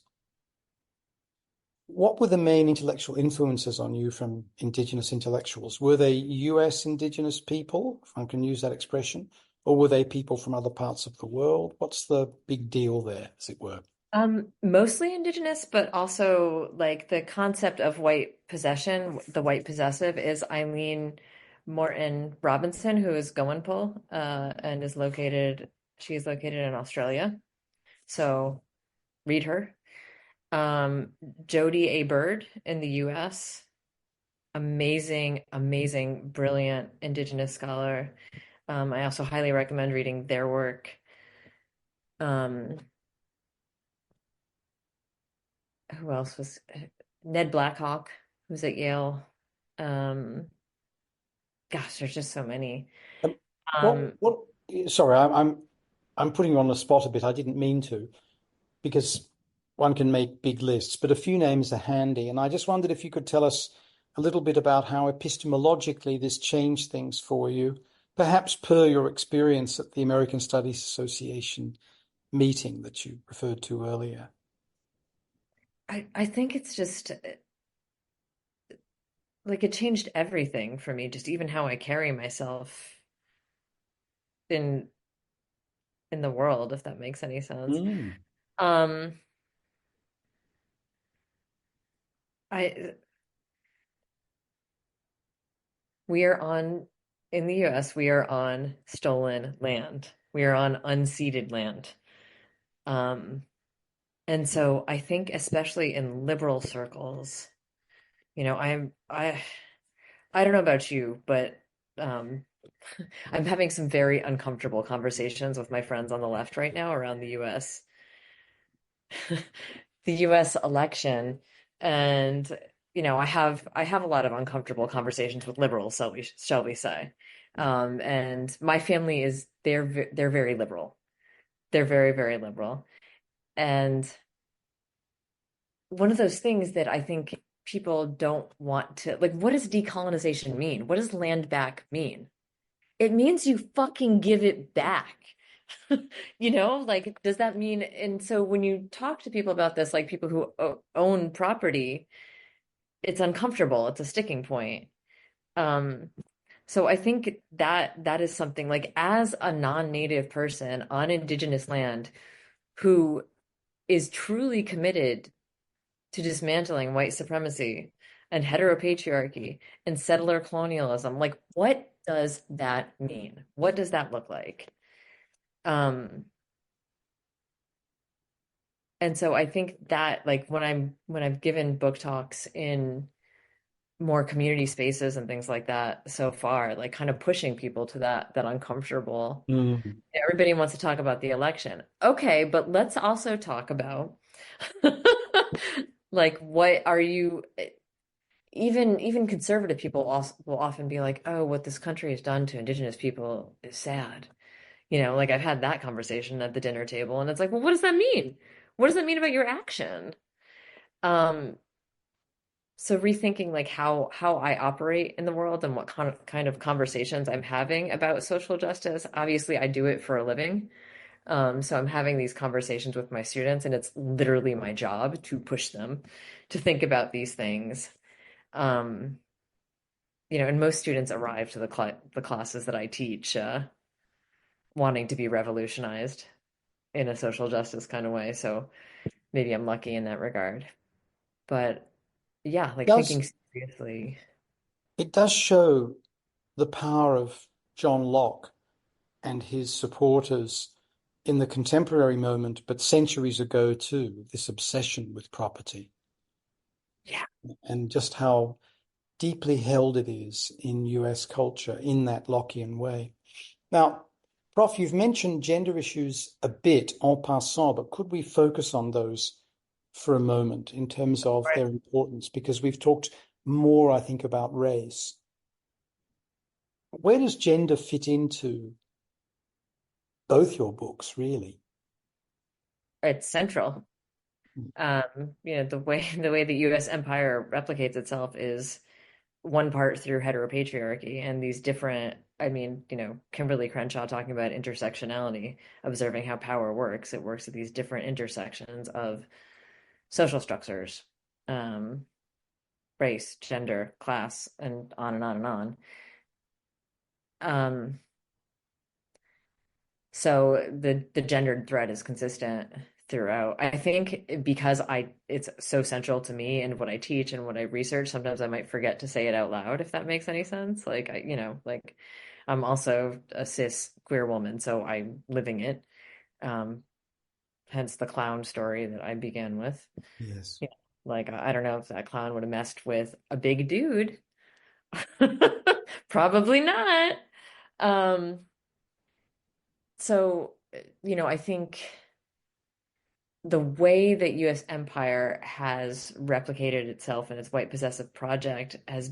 S1: what were the main intellectual influences on you from Indigenous intellectuals? Were they US Indigenous people, if I can use that expression, or were they people from other parts of the world? What's the big deal there, as it were?
S2: Mostly indigenous, but also like the concept of white possession, the white possessive is Eileen Morton Robinson, who is Goanpul, and she is located in Australia. So read her. Jodi A. Bird in the US, amazing, amazing, brilliant indigenous scholar. I also highly recommend reading their work. Um, who else was Ned Blackhawk, who's at Yale. Um, gosh, there's just so many.
S1: Um, what,
S2: Um,
S1: what, sorry, I'm putting you on the spot a bit. I didn't mean to, because one can make big lists, but a few names are handy. And I just wondered if you could tell us a little bit about how epistemologically this changed things for you, perhaps per your experience at the American Studies Association meeting that you referred to earlier.
S2: I think it's just like it changed everything for me, just even how I carry myself in in the world, if that makes any sense.
S1: Mm.
S2: Um, I we are on, in the US, we are on stolen land. We are on unceded land. Um, and so I think especially in liberal circles, I don't know about you, but um, I'm having some very uncomfortable conversations with my friends on the left right now around the US, the US election. And, I have a lot of uncomfortable conversations with liberals, shall we say. And my family they're very liberal. They're very, very liberal. And one of those things that I think people don't want to, like, what does decolonization mean? What does land back mean? It means you fucking give it back. Like, does that mean? And so when you talk to people about this, like people who own property, it's uncomfortable. It's a sticking point. Um, so I think that is something like as a non-native person on indigenous land who is truly committed to dismantling white supremacy and heteropatriarchy and settler colonialism, like what does that mean? What does that look like? Um, and so I think that like when I've given book talks in more community spaces and things like that so far, like kind of pushing people to that uncomfortable.
S1: Mm.
S2: Everybody wants to talk about the election. Okay, but let's also talk about like what are you even conservative people also will often be like, oh, what this country has done to indigenous people is sad. Like I've had that conversation at the dinner table, and it's like, well, what does that mean? What does that mean about your action? Um, so rethinking like how I operate in the world and what kind of conversations I'm having about social justice. Obviously, I do it for a living. So I'm having these conversations with my students, and it's literally my job to push them to think about these things. Um, and most students arrive to the classes that I teach wanting to be revolutionized in a social justice kind of way. So maybe I'm lucky in that regard. But yeah, like
S1: Does
S2: thinking seriously.
S1: it does show the power of John Locke and his supporters in the contemporary moment, but centuries ago too, this obsession with property
S2: Yeah.
S1: and just how deeply held it is in US culture in that Lockean way. Now, Prof, you've mentioned gender issues a bit en passant, but could we focus on those for a moment in terms of
S2: Right.
S1: their importance? Because we've talked more, I think, about race. Where does gender fit into both your books, really?
S2: It's central. The way the US empire replicates itself is one part through heteropatriarchy and these different, I mean, Kimberly Crenshaw talking about intersectionality, observing how power works. It works at these different intersections of social structures, um, race, gender, class, and on and on and on. Um, so the gendered thread is consistent throughout. I think because it's so central to me and what I teach and what I research, sometimes I might forget to say it out loud, if that makes any sense. Like like I'm also a cis queer woman, so I'm living it. Um, Hence the clown story that I began with.
S1: Yes.
S2: Yeah, like I don't know if that clown would have messed with a big dude. Probably not. Um, so I think the way that US empire has replicated itself in its white possessive project has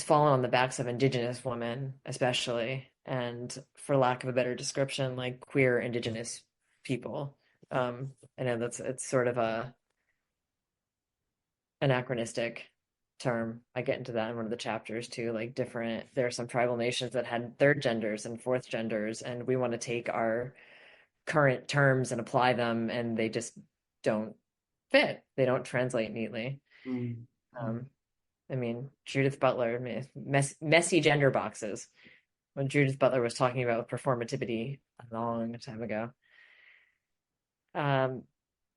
S2: fallen on the backs of indigenous women, especially, and for lack of a better description, like queer indigenous people. I know it's sort of a anachronistic term. I get into that in one of the chapters too, like there are some tribal nations that had third genders and fourth genders, and we want to take our current terms and apply them, and they just don't fit. They don't translate neatly.
S1: Mm.
S2: Um, I mean, Judith Butler, messy gender boxes. When Judith Butler was talking about performativity a long time ago. Um,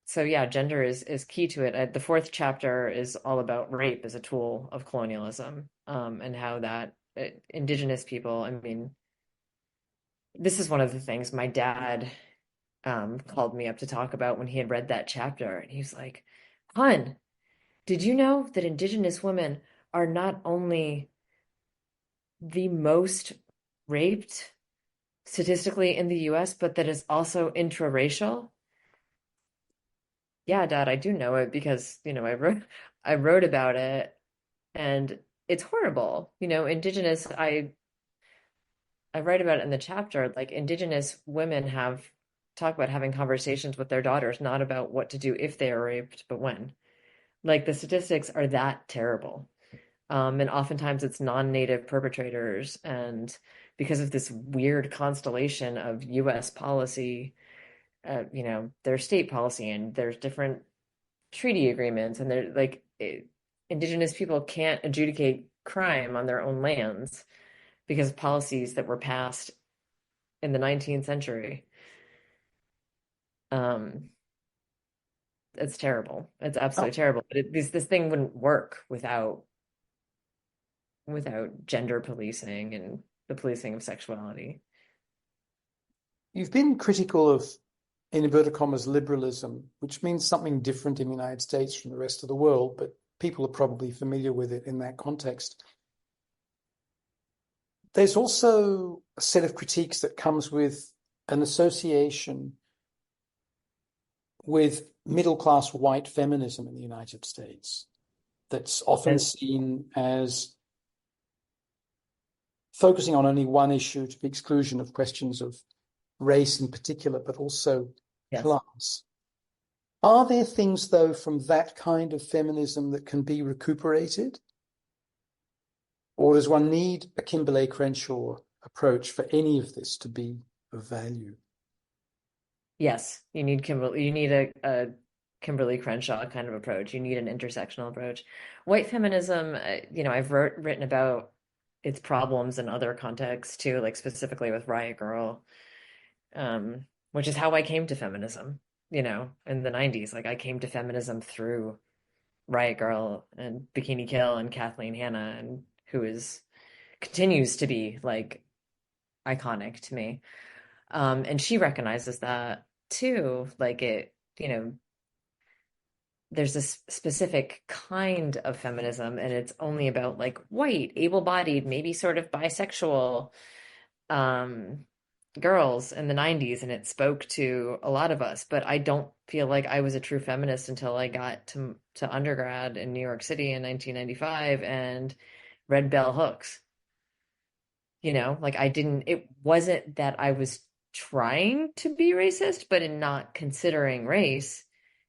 S2: So yeah, gender is key to it. The fourth chapter is all about rape as a tool of colonialism, and how that indigenous people, I mean, this is one of the things my dad called me up to talk about when he had read that chapter. And he was like, Hun, did you know that indigenous women are not only the most raped statistically in the US, but that is also intraracial? Yeah, Dad, I do know it because, I wrote about it and it's horrible. Indigenous, I write about it in the chapter, like indigenous women have talk about having conversations with their daughters, not about what to do if they are raped, but when. Like the statistics are that terrible. And oftentimes it's non-native perpetrators. And because of this weird constellation of US policy, there's state policy and there's different treaty agreements, and they're like indigenous people can't adjudicate crime on their own lands because of policies that were passed in the 19th century. Um, it's terrible. It's absolutely
S1: Oh,
S2: terrible. But this thing wouldn't work without gender policing and the policing of sexuality.
S1: you've been critical of, in inverted commas, liberalism, which means something different in the United States from the rest of the world, but people are probably familiar with it in that context. There's also a set of critiques that comes with an association with middle-class white feminism in the United States that's often
S2: Yes.
S1: seen as focusing on only one issue to the exclusion of questions of race in particular, but also
S2: Yes.
S1: class. Are there things, though, from that kind of feminism that can be recuperated? Or does one need a Kimberlé Crenshaw approach for any of this to be of value?
S2: Yes, you need Kimberly. You need a Kimberly Crenshaw kind of approach. You need an intersectional approach. White feminism, I've written about its problems in other contexts too, like specifically with Riot Girl, which is how I came to feminism, in the 90s. Like I came to feminism through Riot Girl and Bikini Kill and Kathleen Hanna, and who is continues to be like iconic to me. And she recognizes that too. Like there's this specific kind of feminism, and it's only about like white, able-bodied, maybe sort of bisexual um, girls in the 90s, and it spoke to a lot of us. But I don't feel like I was a true feminist until I got to undergrad in New York City in 1995 and read Bell Hooks. Like it wasn't that I was trying to be racist, but in not considering race,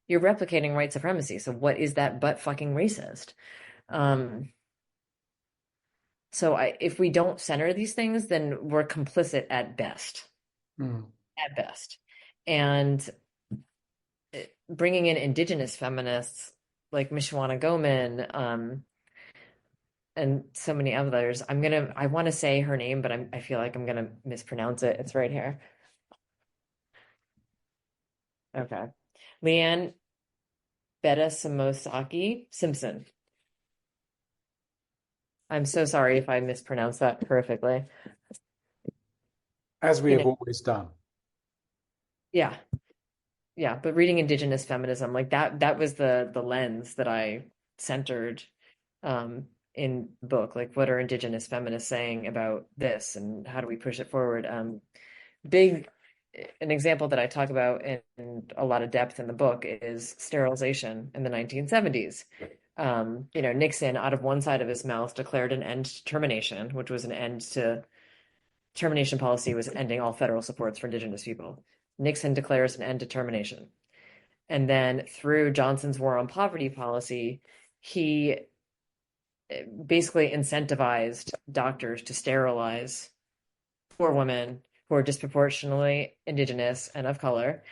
S2: you're replicating white supremacy. So what is that but fucking racist? Um, if we don't center these things, then we're complicit
S1: Mm.
S2: at best. And bringing in indigenous feminists like Mishwana Goman, and so many others, I want to say her name, but I feel like I'm gonna mispronounce it. It's right here. Okay. Leanne Betta Simpson. I'm so sorry if I mispronounced that perfectly.
S1: As we
S2: You
S1: have
S2: know,
S1: always done.
S2: yeah, yeah. But reading Indigenous feminism, like that was the lens that I centered in the book. Like, what are Indigenous feminists saying about this, and how do we push it forward? Big An example that I talk about in a lot of depth in the book is sterilization in the 1970s. Nixon, out of one side of his mouth, declared an end to termination, which was an end to termination policy, was ending all federal supports for Indigenous people. Nixon declares an end to termination. And then through Johnson's war on poverty policy, he basically incentivized doctors to sterilize poor women who are disproportionately Indigenous and of color,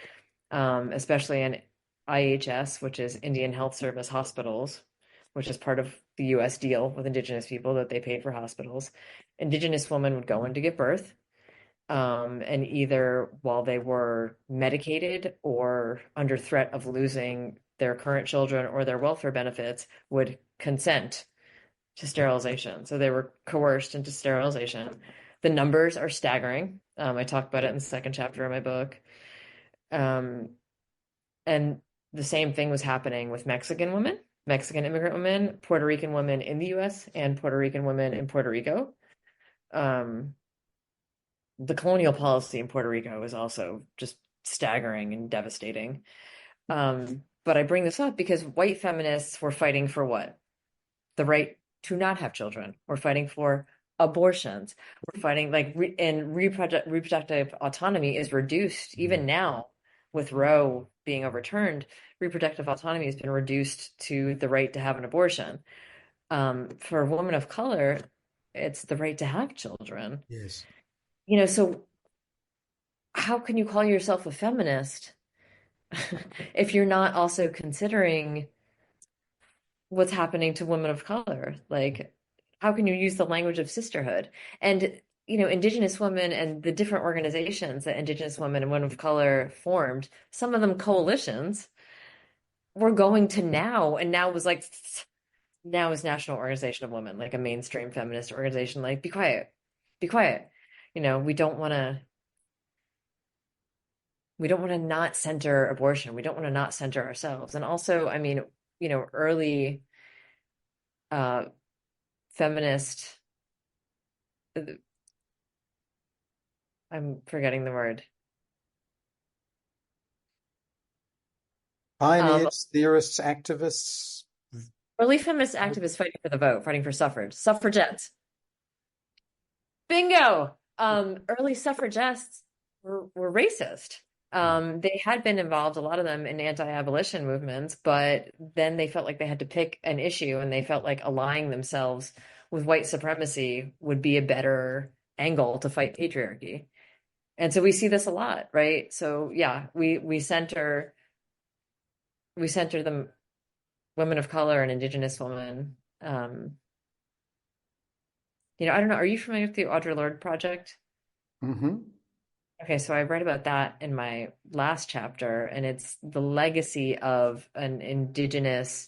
S2: especially in IHS, which is Indian Health Service hospitals, which is part of the US deal with Indigenous people that they pay for hospitals. Indigenous women would go in to give birth, and either while they were medicated or under threat of losing their current children or their welfare benefits, would consent to sterilization. So they were coerced into sterilization. The numbers are staggering. I talk about it in the second chapter of my book. Um, and the same thing was happening with Mexican women, Mexican immigrant women, Puerto Rican women in the US, and Puerto Rican women in Puerto Rico. Um, the colonial policy in Puerto Rico is also just staggering and devastating. But I bring this up because white feminists were fighting for what? The right to not have children. We're fighting for abortions. We're fighting and reproductive autonomy is reduced even now with Roe being overturned. Reproductive autonomy has been reduced to the right to have an abortion. For a woman of color, it's the right to have children.
S1: Yes.
S2: So how can you call yourself a feminist if you're not also considering what's happening to women of color? Like, how can you use the language of sisterhood? And, Indigenous women and the different organizations that Indigenous women and women of color formed, some of them coalitions, were going to NOW, and NOW was like, NOW is National Organization of Women, like a mainstream feminist organization, like, be quiet, be quiet. We don't want to. We don't want to not center abortion. We don't want to not center ourselves. And also, I mean, early uh, feminist, I'm forgetting the word. Um,
S1: Pioneers, theorists, activists.
S2: Early feminist activists fighting for the vote, fighting for suffrage, suffragettes. Bingo! Early suffragettes were racist. They had been involved, a lot of them, in anti-abolition movements, but then they felt like they had to pick an issue, and they felt like aligning themselves with white supremacy would be a better angle to fight patriarchy. And so we see this a lot, right? So yeah, we center the women of color and Indigenous women. I don't know. Are you familiar with the Audre Lorde Project?
S1: Mm-hmm.
S2: Okay, so I read about that in my last chapter, and it's the legacy of an Indigenous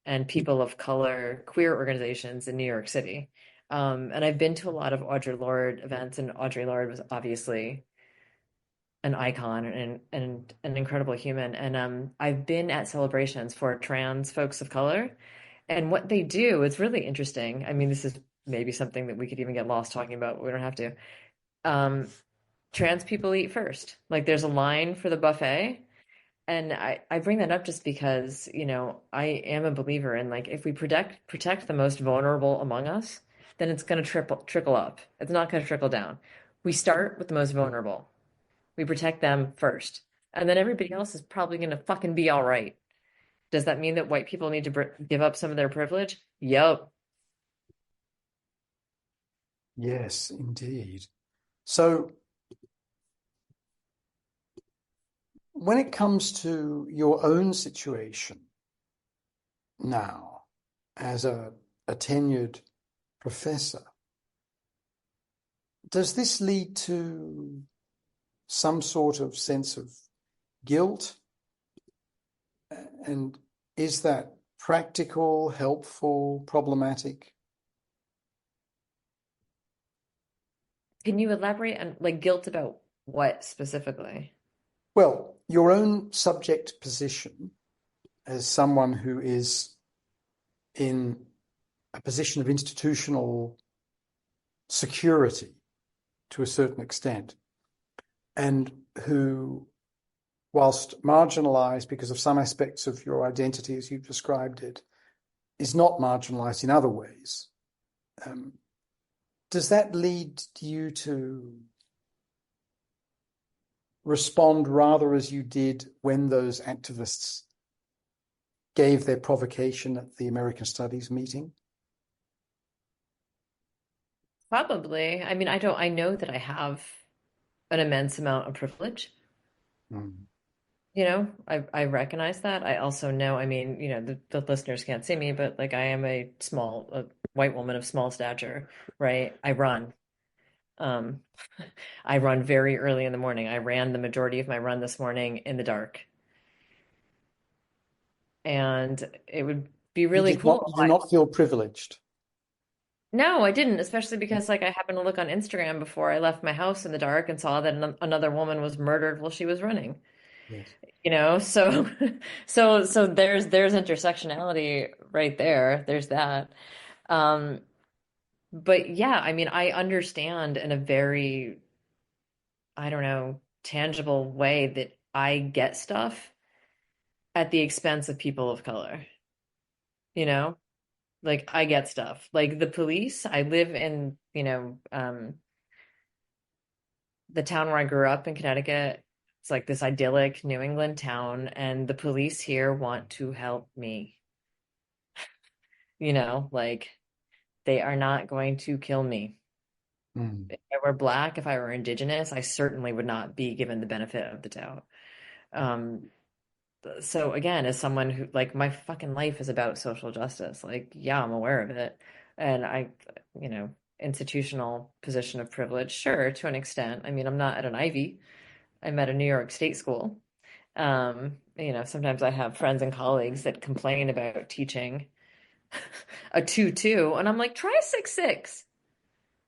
S2: and people of color queer organizations in New York City. And I've been to a lot of Audre Lorde events, and Audre Lorde was obviously an icon and an incredible human. And I've been at celebrations for trans folks of color, and what they do is really interesting. I mean, this is maybe something that we could even get lost talking about, but we don't have to. Um, Trans people eat first. Like there's a line for the buffet. And I bring that up just because, I am a believer in like if we protect the most vulnerable among us, then it's gonna trickle up. It's not gonna trickle down. We start with the most vulnerable. We protect them first. And then everybody else is probably gonna fucking be all right. Does that mean that white people need to give up some of their privilege? Yep.
S1: Yes, indeed. So when it comes to your own situation now as a tenured professor, does this lead to some sort of sense of guilt? And is that practical, helpful, problematic?
S2: Can you elaborate on like guilt about what specifically?
S1: Well, your own subject position as someone who is in a position of institutional security to a certain extent, and who, whilst marginalized because of some aspects of your identity as you've described it, is not marginalized in other ways. Does that lead you to respond rather as you did when those activists gave their provocation at the American Studies meeting?
S2: Probably. I mean, I know that I have an immense amount of privilege.
S1: Mm.
S2: I recognize that. I also know, I mean, the listeners can't see me, but like I am a white woman of small stature, right? I run. Um, I run very early in the morning. I ran the majority of my run this morning in the dark, and it would be really cool.
S1: You did not feel privileged.
S2: No, I didn't, especially because like I happened to look on Instagram before I left my house in the dark and saw that another woman was murdered while she was running.
S1: Yes.
S2: So so there's intersectionality right there. There's that. Um, but yeah, I mean, I understand in a very, I don't know, tangible way that I get stuff at the expense of people of color, you know? Like I get stuff. Like the police, I live in, the town where I grew up in Connecticut. It's like this idyllic New England town, and the police here want to help me. Like they are not going to kill me.
S1: Mm.
S2: If I were black, if I were indigenous, I certainly would not be given the benefit of the doubt. Um, so again, as someone who like my fucking life is about social justice, like, yeah, I'm aware of it. And you know, institutional position of privilege, sure, to an extent. I mean, I'm not at an Ivy. I'm at a New York State school. Sometimes I have friends and colleagues that complain about teaching a 2-2, and I'm like, try a 6-6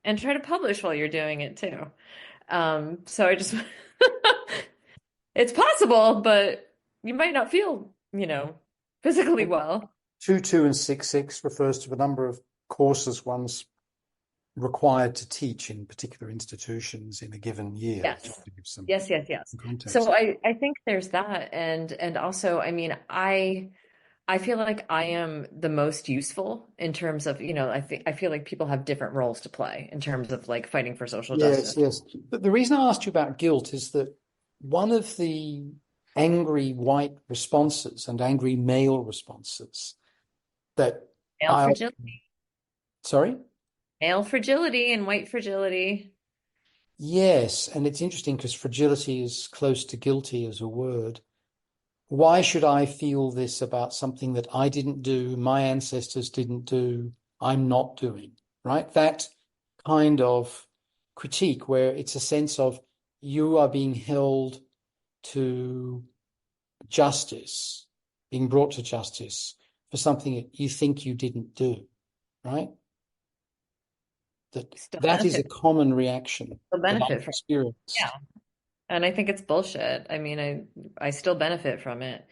S2: and try to publish while you're doing it too. So I just, it's possible, but you might not feel, physically well.
S1: 2-2 and 6-6 refers to the number of courses one's required to teach in particular institutions in a given year, just
S2: Yes.
S1: to give some
S2: Yes, yes, yes.
S1: context.
S2: So I think there's that. And also, I mean, I feel like I am the most useful in terms of, I feel like people have different roles to play in terms of like fighting for social
S1: Yes,
S2: justice.
S1: yes. But the reason I asked you about guilt is that one of the angry white responses and angry male responses that
S2: Male
S1: I,
S2: fragility,
S1: sorry?
S2: male fragility and white fragility.
S1: Yes, and it's interesting because fragility is close to guilty as a word. Why should I feel this about something that I didn't do, my ancestors didn't do, I'm not doing, right? That kind of critique where it's a sense of you are being held to justice, being brought to justice for something that you think you didn't do, right?
S2: Still
S1: That is a
S2: benefit,
S1: common reaction
S2: still
S1: that I've
S2: benefit from. Yeah.
S1: experienced.
S2: And I think it's bullshit. I mean, I still benefit from it.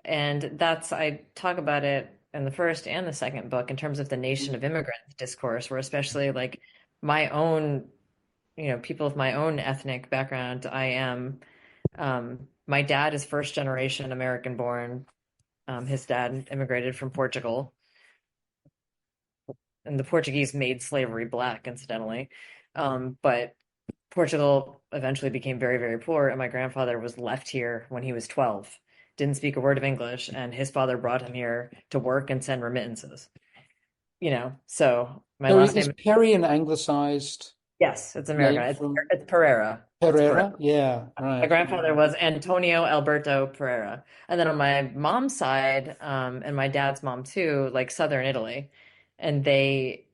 S2: And I talk about it in the first and the second book in terms of the nation of immigrants discourse, where especially like my own, people of my own ethnic background, my dad is first generation American born. His dad immigrated from Portugal, and the Portuguese made slavery black, incidentally. But Portugal eventually became very, very poor, and my grandfather was left here when he was 12, didn't speak a word of English, and his father brought him here to work and send remittances. So my
S1: So
S2: last
S1: is
S2: name,
S1: Perry an anglicized
S2: yes, it's American.
S1: name
S2: It's,
S1: from
S2: it's Pereira. It's Pereira.
S1: Pereira? Yeah,
S2: My
S1: right.
S2: grandfather was Antonio Alberto Pereira. And then on my mom's side, and my dad's mom too, like Southern Italy, and they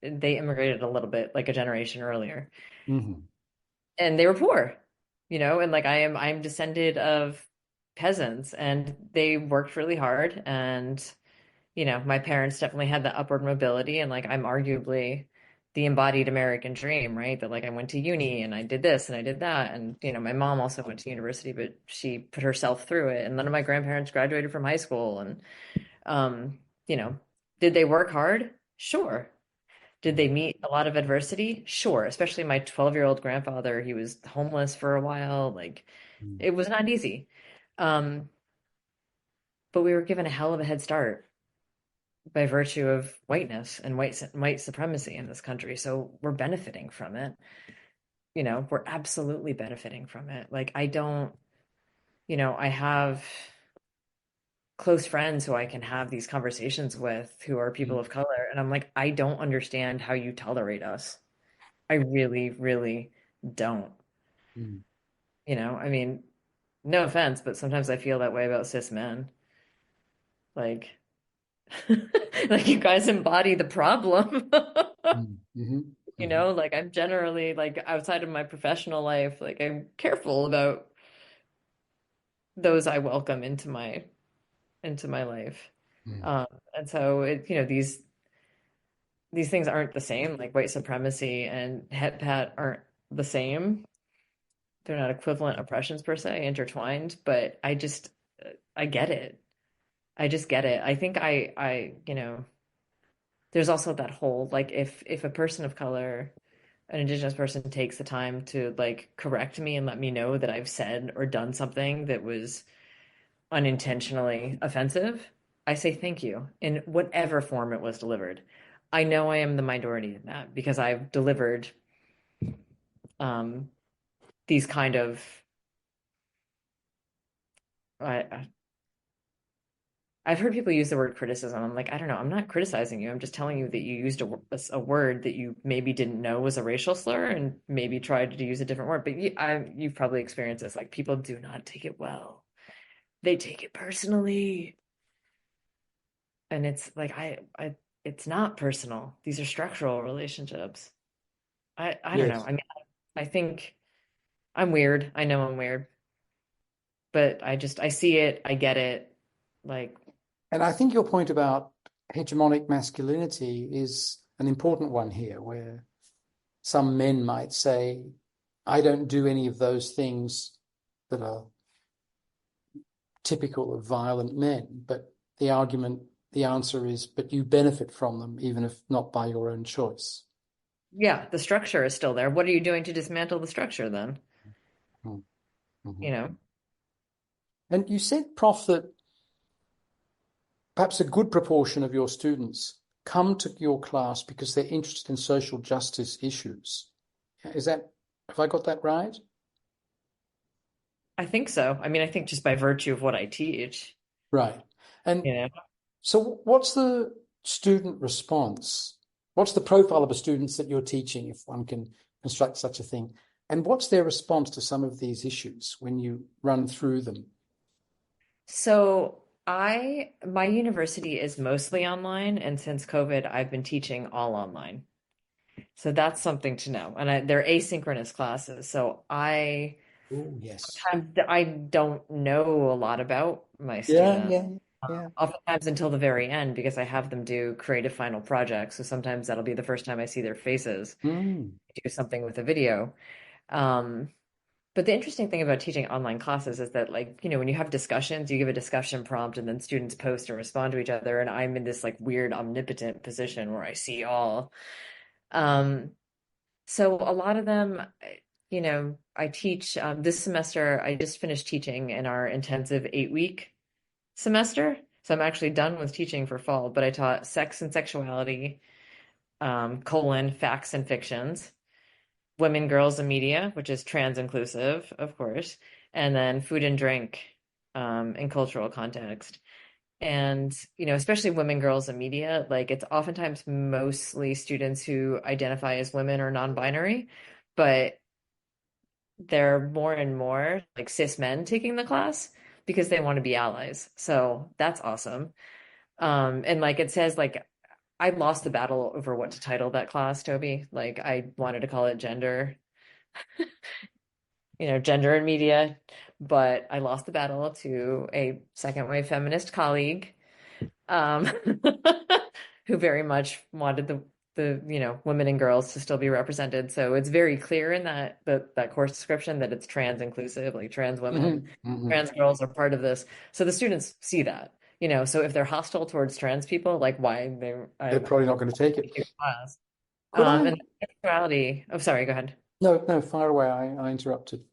S2: immigrated a little bit, like a generation earlier.
S1: Hmm.
S2: And they were poor, and like I'm descended of peasants, and they worked really hard, and my parents definitely had the upward mobility, and like I'm arguably the embodied American dream, right? That like I went to uni and I did this and I did that, and my mom also went to university, but she put herself through it, and none of my grandparents graduated from high school, and um you know did they work hard? Sure. Did they meet a lot of adversity? Sure. Especially my 12-year-old grandfather, he was homeless for a while. Like it was not easy. Um, but we were given a hell of a head start by virtue of whiteness and white supremacy in this country. So we're benefiting from it. We're absolutely benefiting from it. Like I don't, I have close friends who I can have these conversations with who are people of color, and I'm like, I don't understand how you tolerate us. I really, really don't.
S1: Mm.
S2: I mean, no offense, but sometimes I feel that way about cis men. Like, like you guys embody the problem.
S1: Mm. Hmm.
S2: You
S1: Hmm.
S2: know, like I'm generally like outside of my professional life, like I'm careful about those I welcome into my life.
S1: Mm.
S2: Um, and so it, you know, these things aren't the same. Like white supremacy and het pat aren't the same. They're not equivalent oppressions per se, intertwined, but I get it. I just get it. I think you know, there's also that whole like if a person of color, an indigenous person takes the time to like correct me and let me know that I've said or done something that was unintentionally offensive, I say thank you in whatever form it was delivered. I know I am the minority in that because I've delivered um, these kind of I, I've heard people use the word criticism. I'm like, I don't know. I'm not criticizing you. I'm just telling you that you used a word that you maybe didn't know was a racial slur and maybe tried to use a different word. But you've probably experienced this. Like people do not take it well. They take it personally. And it's like, it's not personal. These are structural relationships. I don't know.
S1: Yes.
S2: I mean, I think I'm weird. I know I'm weird, but I see it. I get it. Like,
S1: And I think your point about hegemonic masculinity is an important one here, where some men might say, I don't do any of those things that are typical of violent men. But the answer is, but you benefit from them, even if not by your own choice.
S2: yeah, the structure is still there. What are you doing to dismantle the structure then?
S1: Mm-hmm.
S2: You know?
S1: And you said, Prof, that perhaps a good proportion of your students come to your class because they're interested in social justice issues. Is that, have I got that right?
S2: I think so. I mean, I think just by virtue of what I teach,
S1: Right. And
S2: you know.
S1: so what's the student response? What's the profile of the students that you're teaching, if one can construct such a thing? And what's their response to some of these issues when you run through them?
S2: So my university is mostly online, and since COVID, I've been teaching all online. So that's something to know. And they're asynchronous classes. So
S1: Oh, yes.
S2: I don't know a lot. About my
S1: Yeah,
S2: students,
S1: yeah, yeah.
S2: oftentimes until the very end, because I have them do creative final projects. So sometimes that'll be the first time I see their faces,
S1: Mm.
S2: do something with a video. Um, but the interesting thing about teaching online classes is that, like, you know, when you have discussions, you give a discussion prompt and then students post and respond to each other. And I'm in this like weird omnipotent position where I see all. Um, So a lot of them, you know, I teach this semester. I just finished teaching in our intensive 8 week semester. So I'm actually done with teaching for fall, but I taught sex and sexuality, colon, facts and fictions, women, girls, and media, which is trans inclusive, of course, and then food and drink, in cultural context. And, you know, especially women, girls, and media, like it's oftentimes mostly students who identify as women or non-binary, but there are more and more like cis men taking the class because they want to be allies. So that's awesome. And like it says, like I lost the battle over what to title that class, Toby. Like I wanted to call it gender, you know, gender and media, but I lost the battle to a second wave feminist colleague, um, who very much wanted the you know women and girls to still be represented. So it's very clear in that course description that it's trans inclusive, like trans women,
S1: Hmm. Hmm.
S2: trans girls are part of this. So the students see that, you know. So if they're hostile towards trans people, like why they
S1: They're probably not going to take it.
S2: take class.
S1: Could I?
S2: And sexuality. Oh, sorry. Go ahead.
S1: No, no, fire away. I interrupted.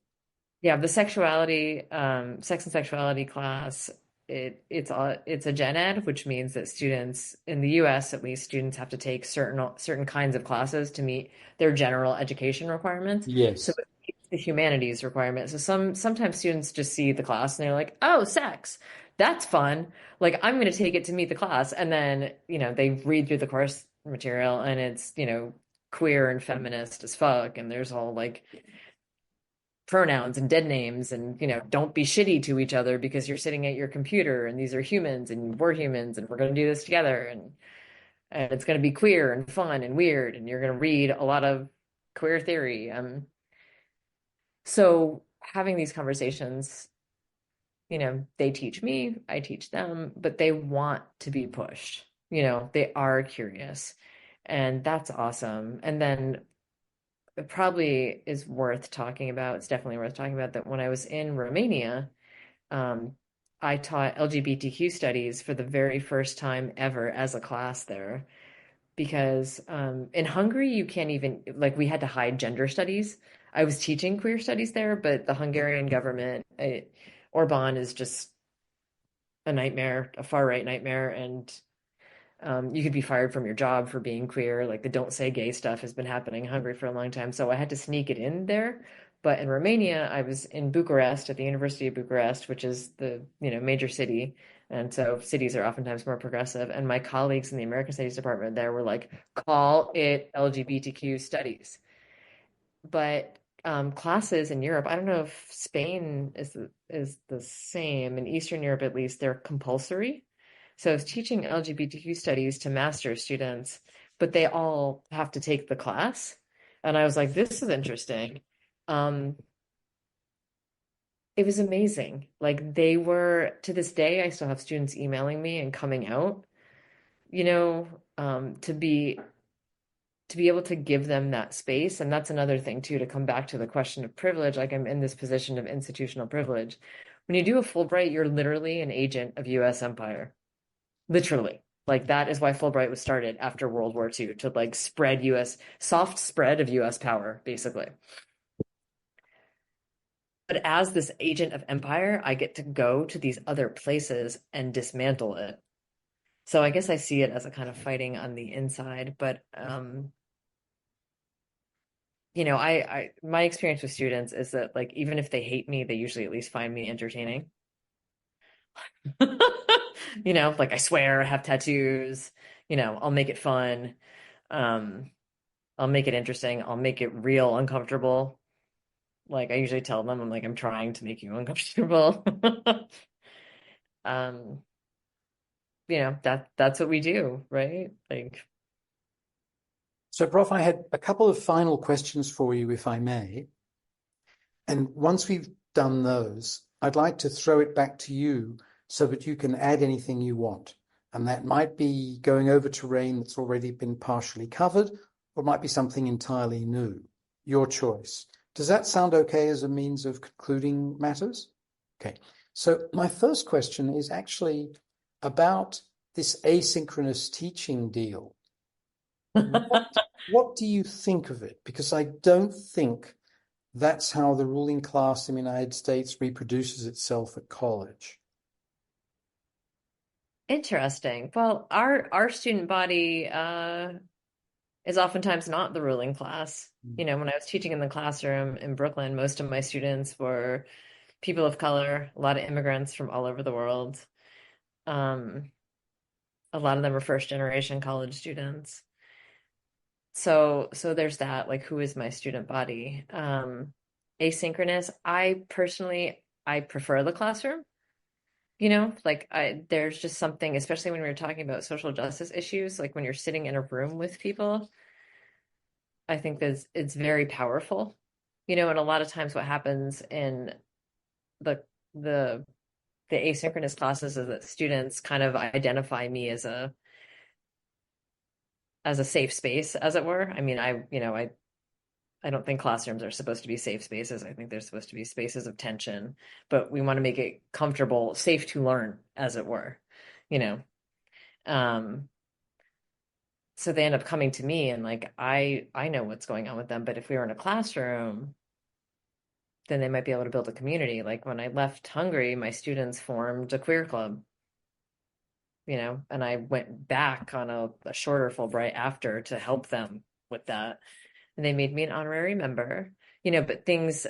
S2: Yeah, the sexuality, sex and sexuality class, it's a gen ed, which means that students in the US, at least, students have to take certain kinds of classes to meet their general education requirements. So
S1: Yes.
S2: it meets the humanities requirement. So sometimes students just see the class and they're like, "Oh, sex. That's fun. Like I'm going to take it to meet the class." And then, you know, they read through the course material and it's, you know, queer and feminist as fuck and there's all like pronouns and dead names and you know don't be shitty to each other because you're sitting at your computer and these are humans and we're humans and we're going to do this together and and it's going to be queer and fun and weird, and you're going to read a lot of queer theory. So having these conversations, they teach me, I teach them, but they want to be pushed. They are curious, and that's awesome. And then it probably is worth talking about. It's definitely worth talking about that when I was in Romania, um, I taught LGBTQ studies for the very first time ever as a class there. Because in Hungary, you can't even, like, we had to hide gender studies. I was teaching queer studies there, but the Hungarian government, Orban is just a nightmare, a far right nightmare. And you could be fired from your job for being queer. Like the don't say gay stuff has been happening in Hungary for a long time. So I had to sneak it in there. But in Romania, I was in Bucharest at the University of Bucharest, which is the, major city. And so cities are oftentimes more progressive. And my colleagues in the American Studies department there were like, call it LGBTQ studies. But classes in Europe, I don't know if Spain is the same. In Eastern Europe, at least, they're compulsory. So I was teaching LGBTQ studies to master's students, but they all have to take the class. And I was like, this is interesting. Um, it was amazing. Like they were, to this day, I still have students emailing me and coming out, you know, um, to be to be able to give them that space. And that's another thing too, to come back to the question of privilege. Like I'm in this position of institutional privilege. When you do a Fulbright, you're literally an agent of US empire. Literally. Like that is why Fulbright was started after World War II, to like spread US, soft spread of US power, basically. But as this agent of empire, I get to go to these other places and dismantle it. So I guess I see it as a kind of fighting on the inside, but my experience with students is that like even if they hate me, they usually at least find me entertaining. Like I swear, I have tattoos, I'll make it fun. Um, I'll make it interesting. I'll make it real uncomfortable. Like I usually tell them, I'm like, I'm trying to make you uncomfortable. Um, that's what we do, right? Like,
S1: So, Prof, I had a couple of final questions for you, if I may. And once we've done those, I'd like to throw it back to you so that you can add anything you want. And that might be going over terrain that's already been partially covered, or it might be something entirely new. Your choice. Does that sound okay as a means of concluding matters? Okay. So my first question is actually about this asynchronous teaching deal. What do you think of it? Because I don't think that's how the ruling class in the United States reproduces itself at college.
S2: interesting. Well, our student body is oftentimes not the ruling class. When I was teaching in the classroom in Brooklyn, most of my students were people of color, a lot of immigrants from all over the world. Um, a lot of them are first generation college students. So there's that, like who is my student body? Asynchronous, I prefer the classroom. Like there's just something, especially when we were talking about social justice issues, like when you're sitting in a room with people, I think that it's very powerful. And a lot of times what happens in the the the asynchronous classes is that students kind of identify me as a safe space, as it were. I mean, I don't think classrooms are supposed to be safe spaces. I think they're supposed to be spaces of tension, but we want to make it comfortable, safe to learn, as it were, you know. Um, so they end up coming to me and like I know what's going on with them, but if we were in a classroom, then they might be able to build a community. Like when I left Hungary, my students formed a queer club, and I went back on a shorter Fulbright after to help them with that. And they made me an honorary member, but things,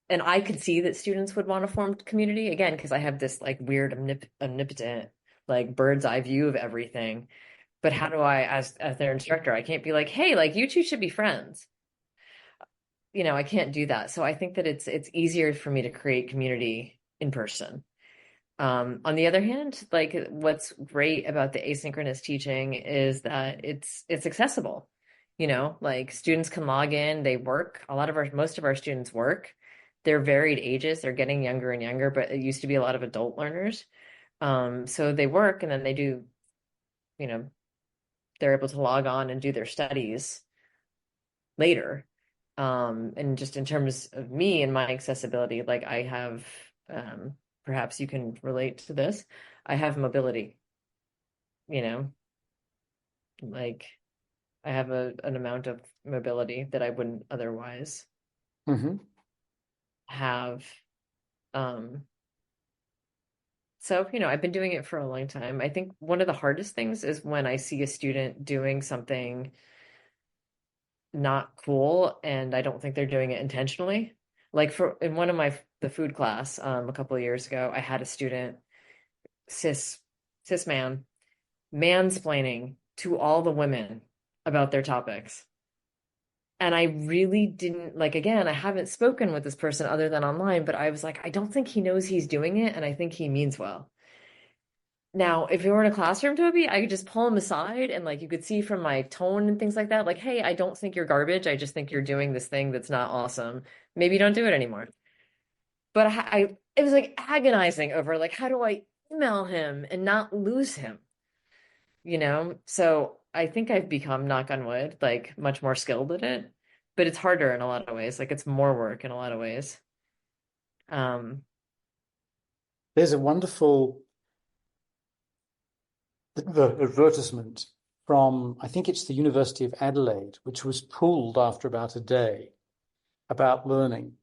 S2: and I could see that students would want to form community again, because I have this like weird omnipotent, like bird's eye view of everything. But how do I, as their instructor, I can't be like, hey, like you two should be friends. I can't do that. So I think that it's easier for me to create community in person. On the other hand, like what's great about the asynchronous teaching is that it's accessible. Like students can log in, they work. Most of our students work. They're varied ages, they're getting younger and younger, but it used to be a lot of adult learners. So they work and then they do, you know, they're able to log on and do their studies later. And just in terms of me and my accessibility, like I have, perhaps you can relate to this. I have mobility, you know, like I have an amount of mobility that I wouldn't otherwise
S1: Hmm.
S2: have. Um, so, I've been doing it for a long time. I think one of the hardest things is when I see a student doing something not cool and I don't think they're doing it intentionally. Like for in one of the food class a couple of years ago, I had a student, cis man, mansplaining to all the women about their topics. And I really didn't like, again, I haven't spoken with this person other than online, but I was like, I don't think he knows he's doing it, and I think he means well. Now, if we were in a classroom, Toby, I could just pull him aside and like you could see from my tone and things like that, like, hey, I don't think you're garbage. I just think you're doing this thing that's not awesome. Maybe don't do it anymore. But it was like agonizing over like, how do I email him and not lose him? So I think I've become, knock on wood, like much more skilled at it, but it's harder in a lot of ways. Like it's more work in a lot of ways. Um,
S1: There's a wonderful the advertisement from, I think it's the University of Adelaide, which was pulled after about a day about learning.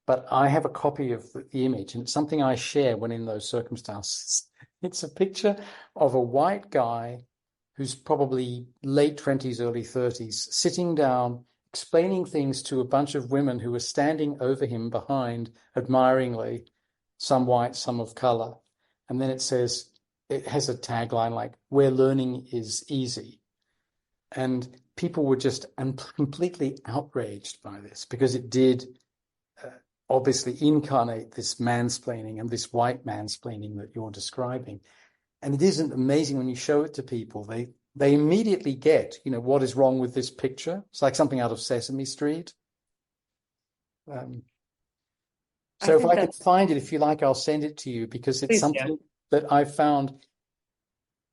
S1: But I have a copy of the image, and it's something I share when in those circumstances. It's a picture of a white guy who's probably late 20s, early 30s, sitting down, explaining things to a bunch of women who are standing over him behind, admiringly, some white, some of color. And then it has a tagline like, where learning is easy. And people were just completely outraged by this because it did obviously incarnate this mansplaining and this white mansplaining that you're describing. And it isn't amazing when you show it to people, they immediately get, what is wrong with this picture. It's like something out of Sesame Street. Um,
S2: I
S1: so if
S2: think
S1: I can
S2: that's
S1: find it, if you like, I'll send it to you because it's
S2: please do.
S1: something that I've found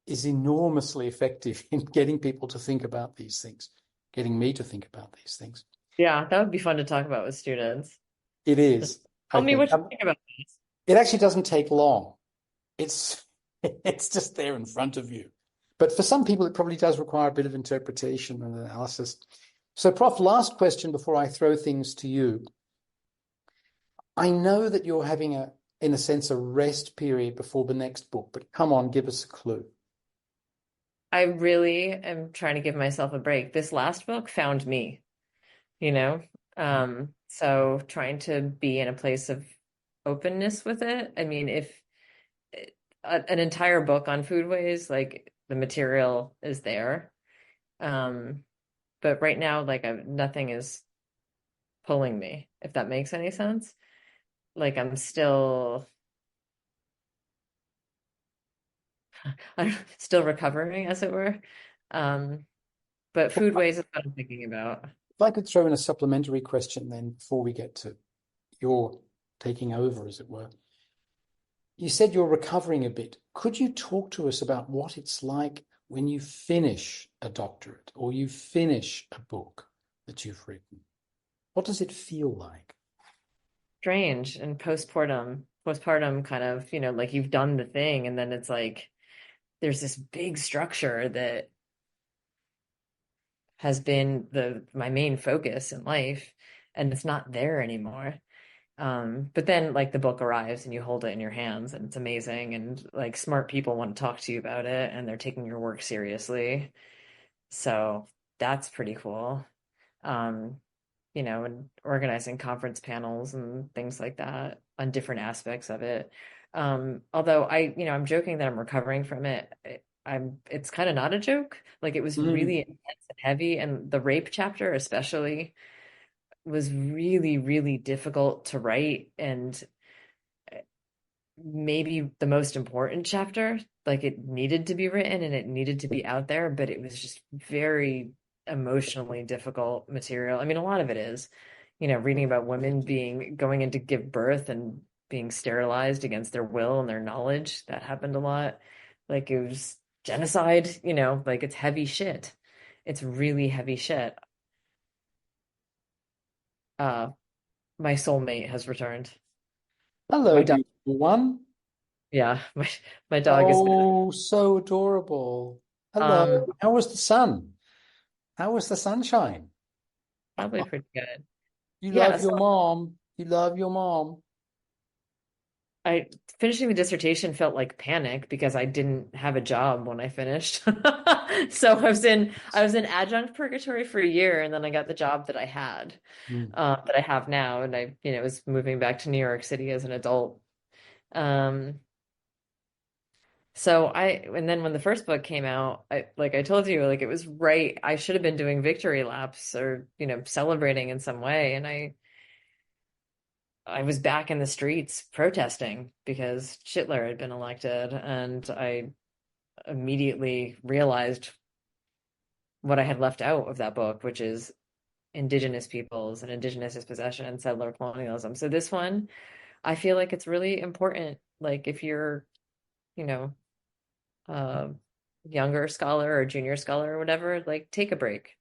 S1: is enormously effective in getting people to think about these things, getting me to think about these things.
S2: Yeah, that would be fun to talk about with students.
S1: It
S2: Just
S1: is, I
S2: tell me
S1: think.
S2: what you think about this.
S1: It actually doesn't take long. It's it's just there in front of you. But for some people, it probably does require a bit of interpretation and analysis. So, Prof, last question before I throw things to you. I know that you're having in a sense, a rest period before the next book, but come on, give us a clue.
S2: I really am trying to give myself a break. This last book found me, you know? So trying to be in a place of openness with it. I mean, if an entire book on foodways, like the material is there. Um, but right now, like nothing is pulling me, if that makes any sense. Like I'm still recovering, as it were. Um, but foodways is what I'm thinking about.
S1: If I could throw in a supplementary question then before we get to your taking over, as it were. You said you're recovering a bit. Could you talk to us about what it's like when you finish a doctorate or you finish a book that you've written? What does it feel like?
S2: Strange and postpartum kind of, like you've done the thing, and then it's like there's this big structure that has been my main focus in life, and it's not there anymore. But then like the book arrives and you hold it in your hands and it's amazing, and like smart people want to talk to you about it and they're taking your work seriously. So that's pretty cool. Um, and organizing conference panels and things like that on different aspects of it. Although I'm joking that I'm recovering from it. It's kind of not a joke. Like it was
S1: Mm.
S2: really intense and heavy, and the rape chapter especially was really, really difficult to write. And maybe the most important chapter. Like it needed to be written and it needed to be out there, but it was just very emotionally difficult material. I mean, a lot of it is, reading about women going in to give birth and being sterilized against their will and their knowledge. That happened a lot. Like it was genocide, like it's heavy shit. It's really heavy shit. Uh, my soulmate has returned.
S1: Hello,
S2: My dog,
S1: beautiful one.
S2: yeah, my dog is
S1: Oh, so adorable. Hello.
S2: um
S1: How was the sun? How was the sunshine?
S2: probably pretty good.
S1: You
S2: Yeah,
S1: love
S2: so
S1: your mom. You love your mom.
S2: I finishing the dissertation felt like panic because I didn't have a job when I finished. So I was in adjunct purgatory for a year, and then I got the job that I had,
S1: Hmm.
S2: that I have now, and I was moving back to New York City as an adult. Um, and then when the first book came out, like I told you, like it was right. I should have been doing victory laps or celebrating in some way, and I was back in the streets protesting because Schittler had been elected, and I immediately realized what I had left out of that book, which is indigenous peoples and indigenous dispossession and settler colonialism. So this one, I feel like it's really important. Like if you're, you know, a younger scholar or junior scholar or whatever, like take a break.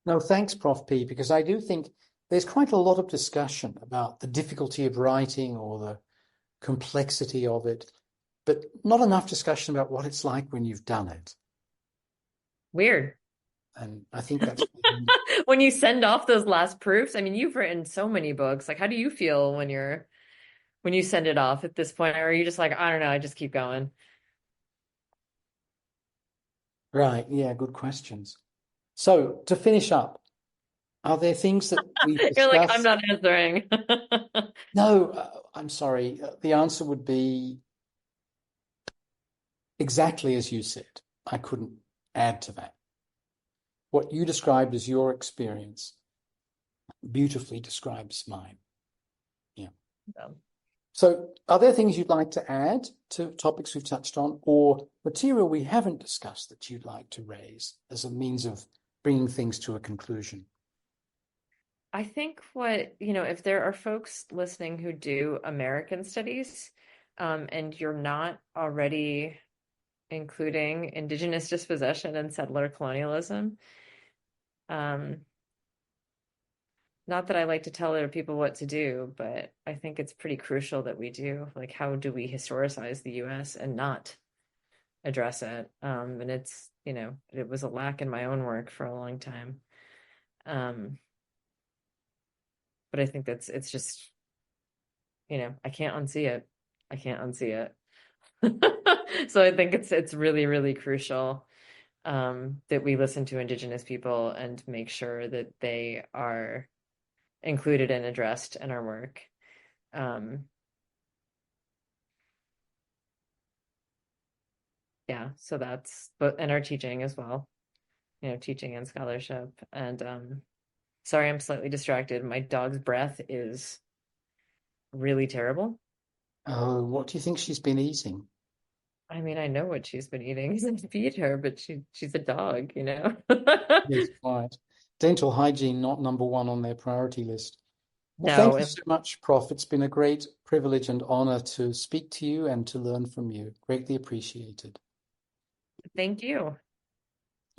S1: No, thanks, Prof. P, because I do think there's quite a lot of discussion about the difficulty of writing or the complexity of it, but not enough discussion about what it's like when you've done it.
S2: Weird.
S1: And I think that's
S2: When you send off those last proofs, I mean, you've written so many books. Like, how do you feel when you send it off at this point? Or are you just like, I don't know, I just keep going?
S1: right. Yeah, good questions. So to finish up, are there things that we've
S2: You're like, I'm
S1: discussed?
S2: not answering.
S1: No, I'm sorry. The answer would be exactly as you said. I couldn't add to that. What you described as your experience beautifully describes mine. Yeah.
S2: So,
S1: So, are there things you'd like to add to topics we've touched on, or material we haven't discussed that you'd like to raise as a means of bringing things to a conclusion?
S2: I think if there are folks listening who do American studies, and you're not already including indigenous dispossession and settler colonialism, um, not that I like to tell other people what to do, but I think it's pretty crucial that we do. Like, how do we historicize the US and not address it? And it was a lack in my own work for a long time. Um, but I think it's just, I can't unsee it. I can't unsee it. So I think it's really, really crucial, that we listen to Indigenous people and make sure that they are included and addressed in our work. Um, yeah, so but in our teaching as well, teaching and scholarship. And sorry, I'm slightly distracted. My dog's breath is really terrible.
S1: Oh, what do you think she's been eating?
S2: I mean, I know what she's been eating. I feed her, but she's a dog.
S1: Yes, quite. Dental hygiene not number one on their priority list. Well, thank
S2: No,
S1: you so much, Prof. It's been a great privilege and honor to speak to you and to learn from you. Greatly appreciated.
S2: thank you.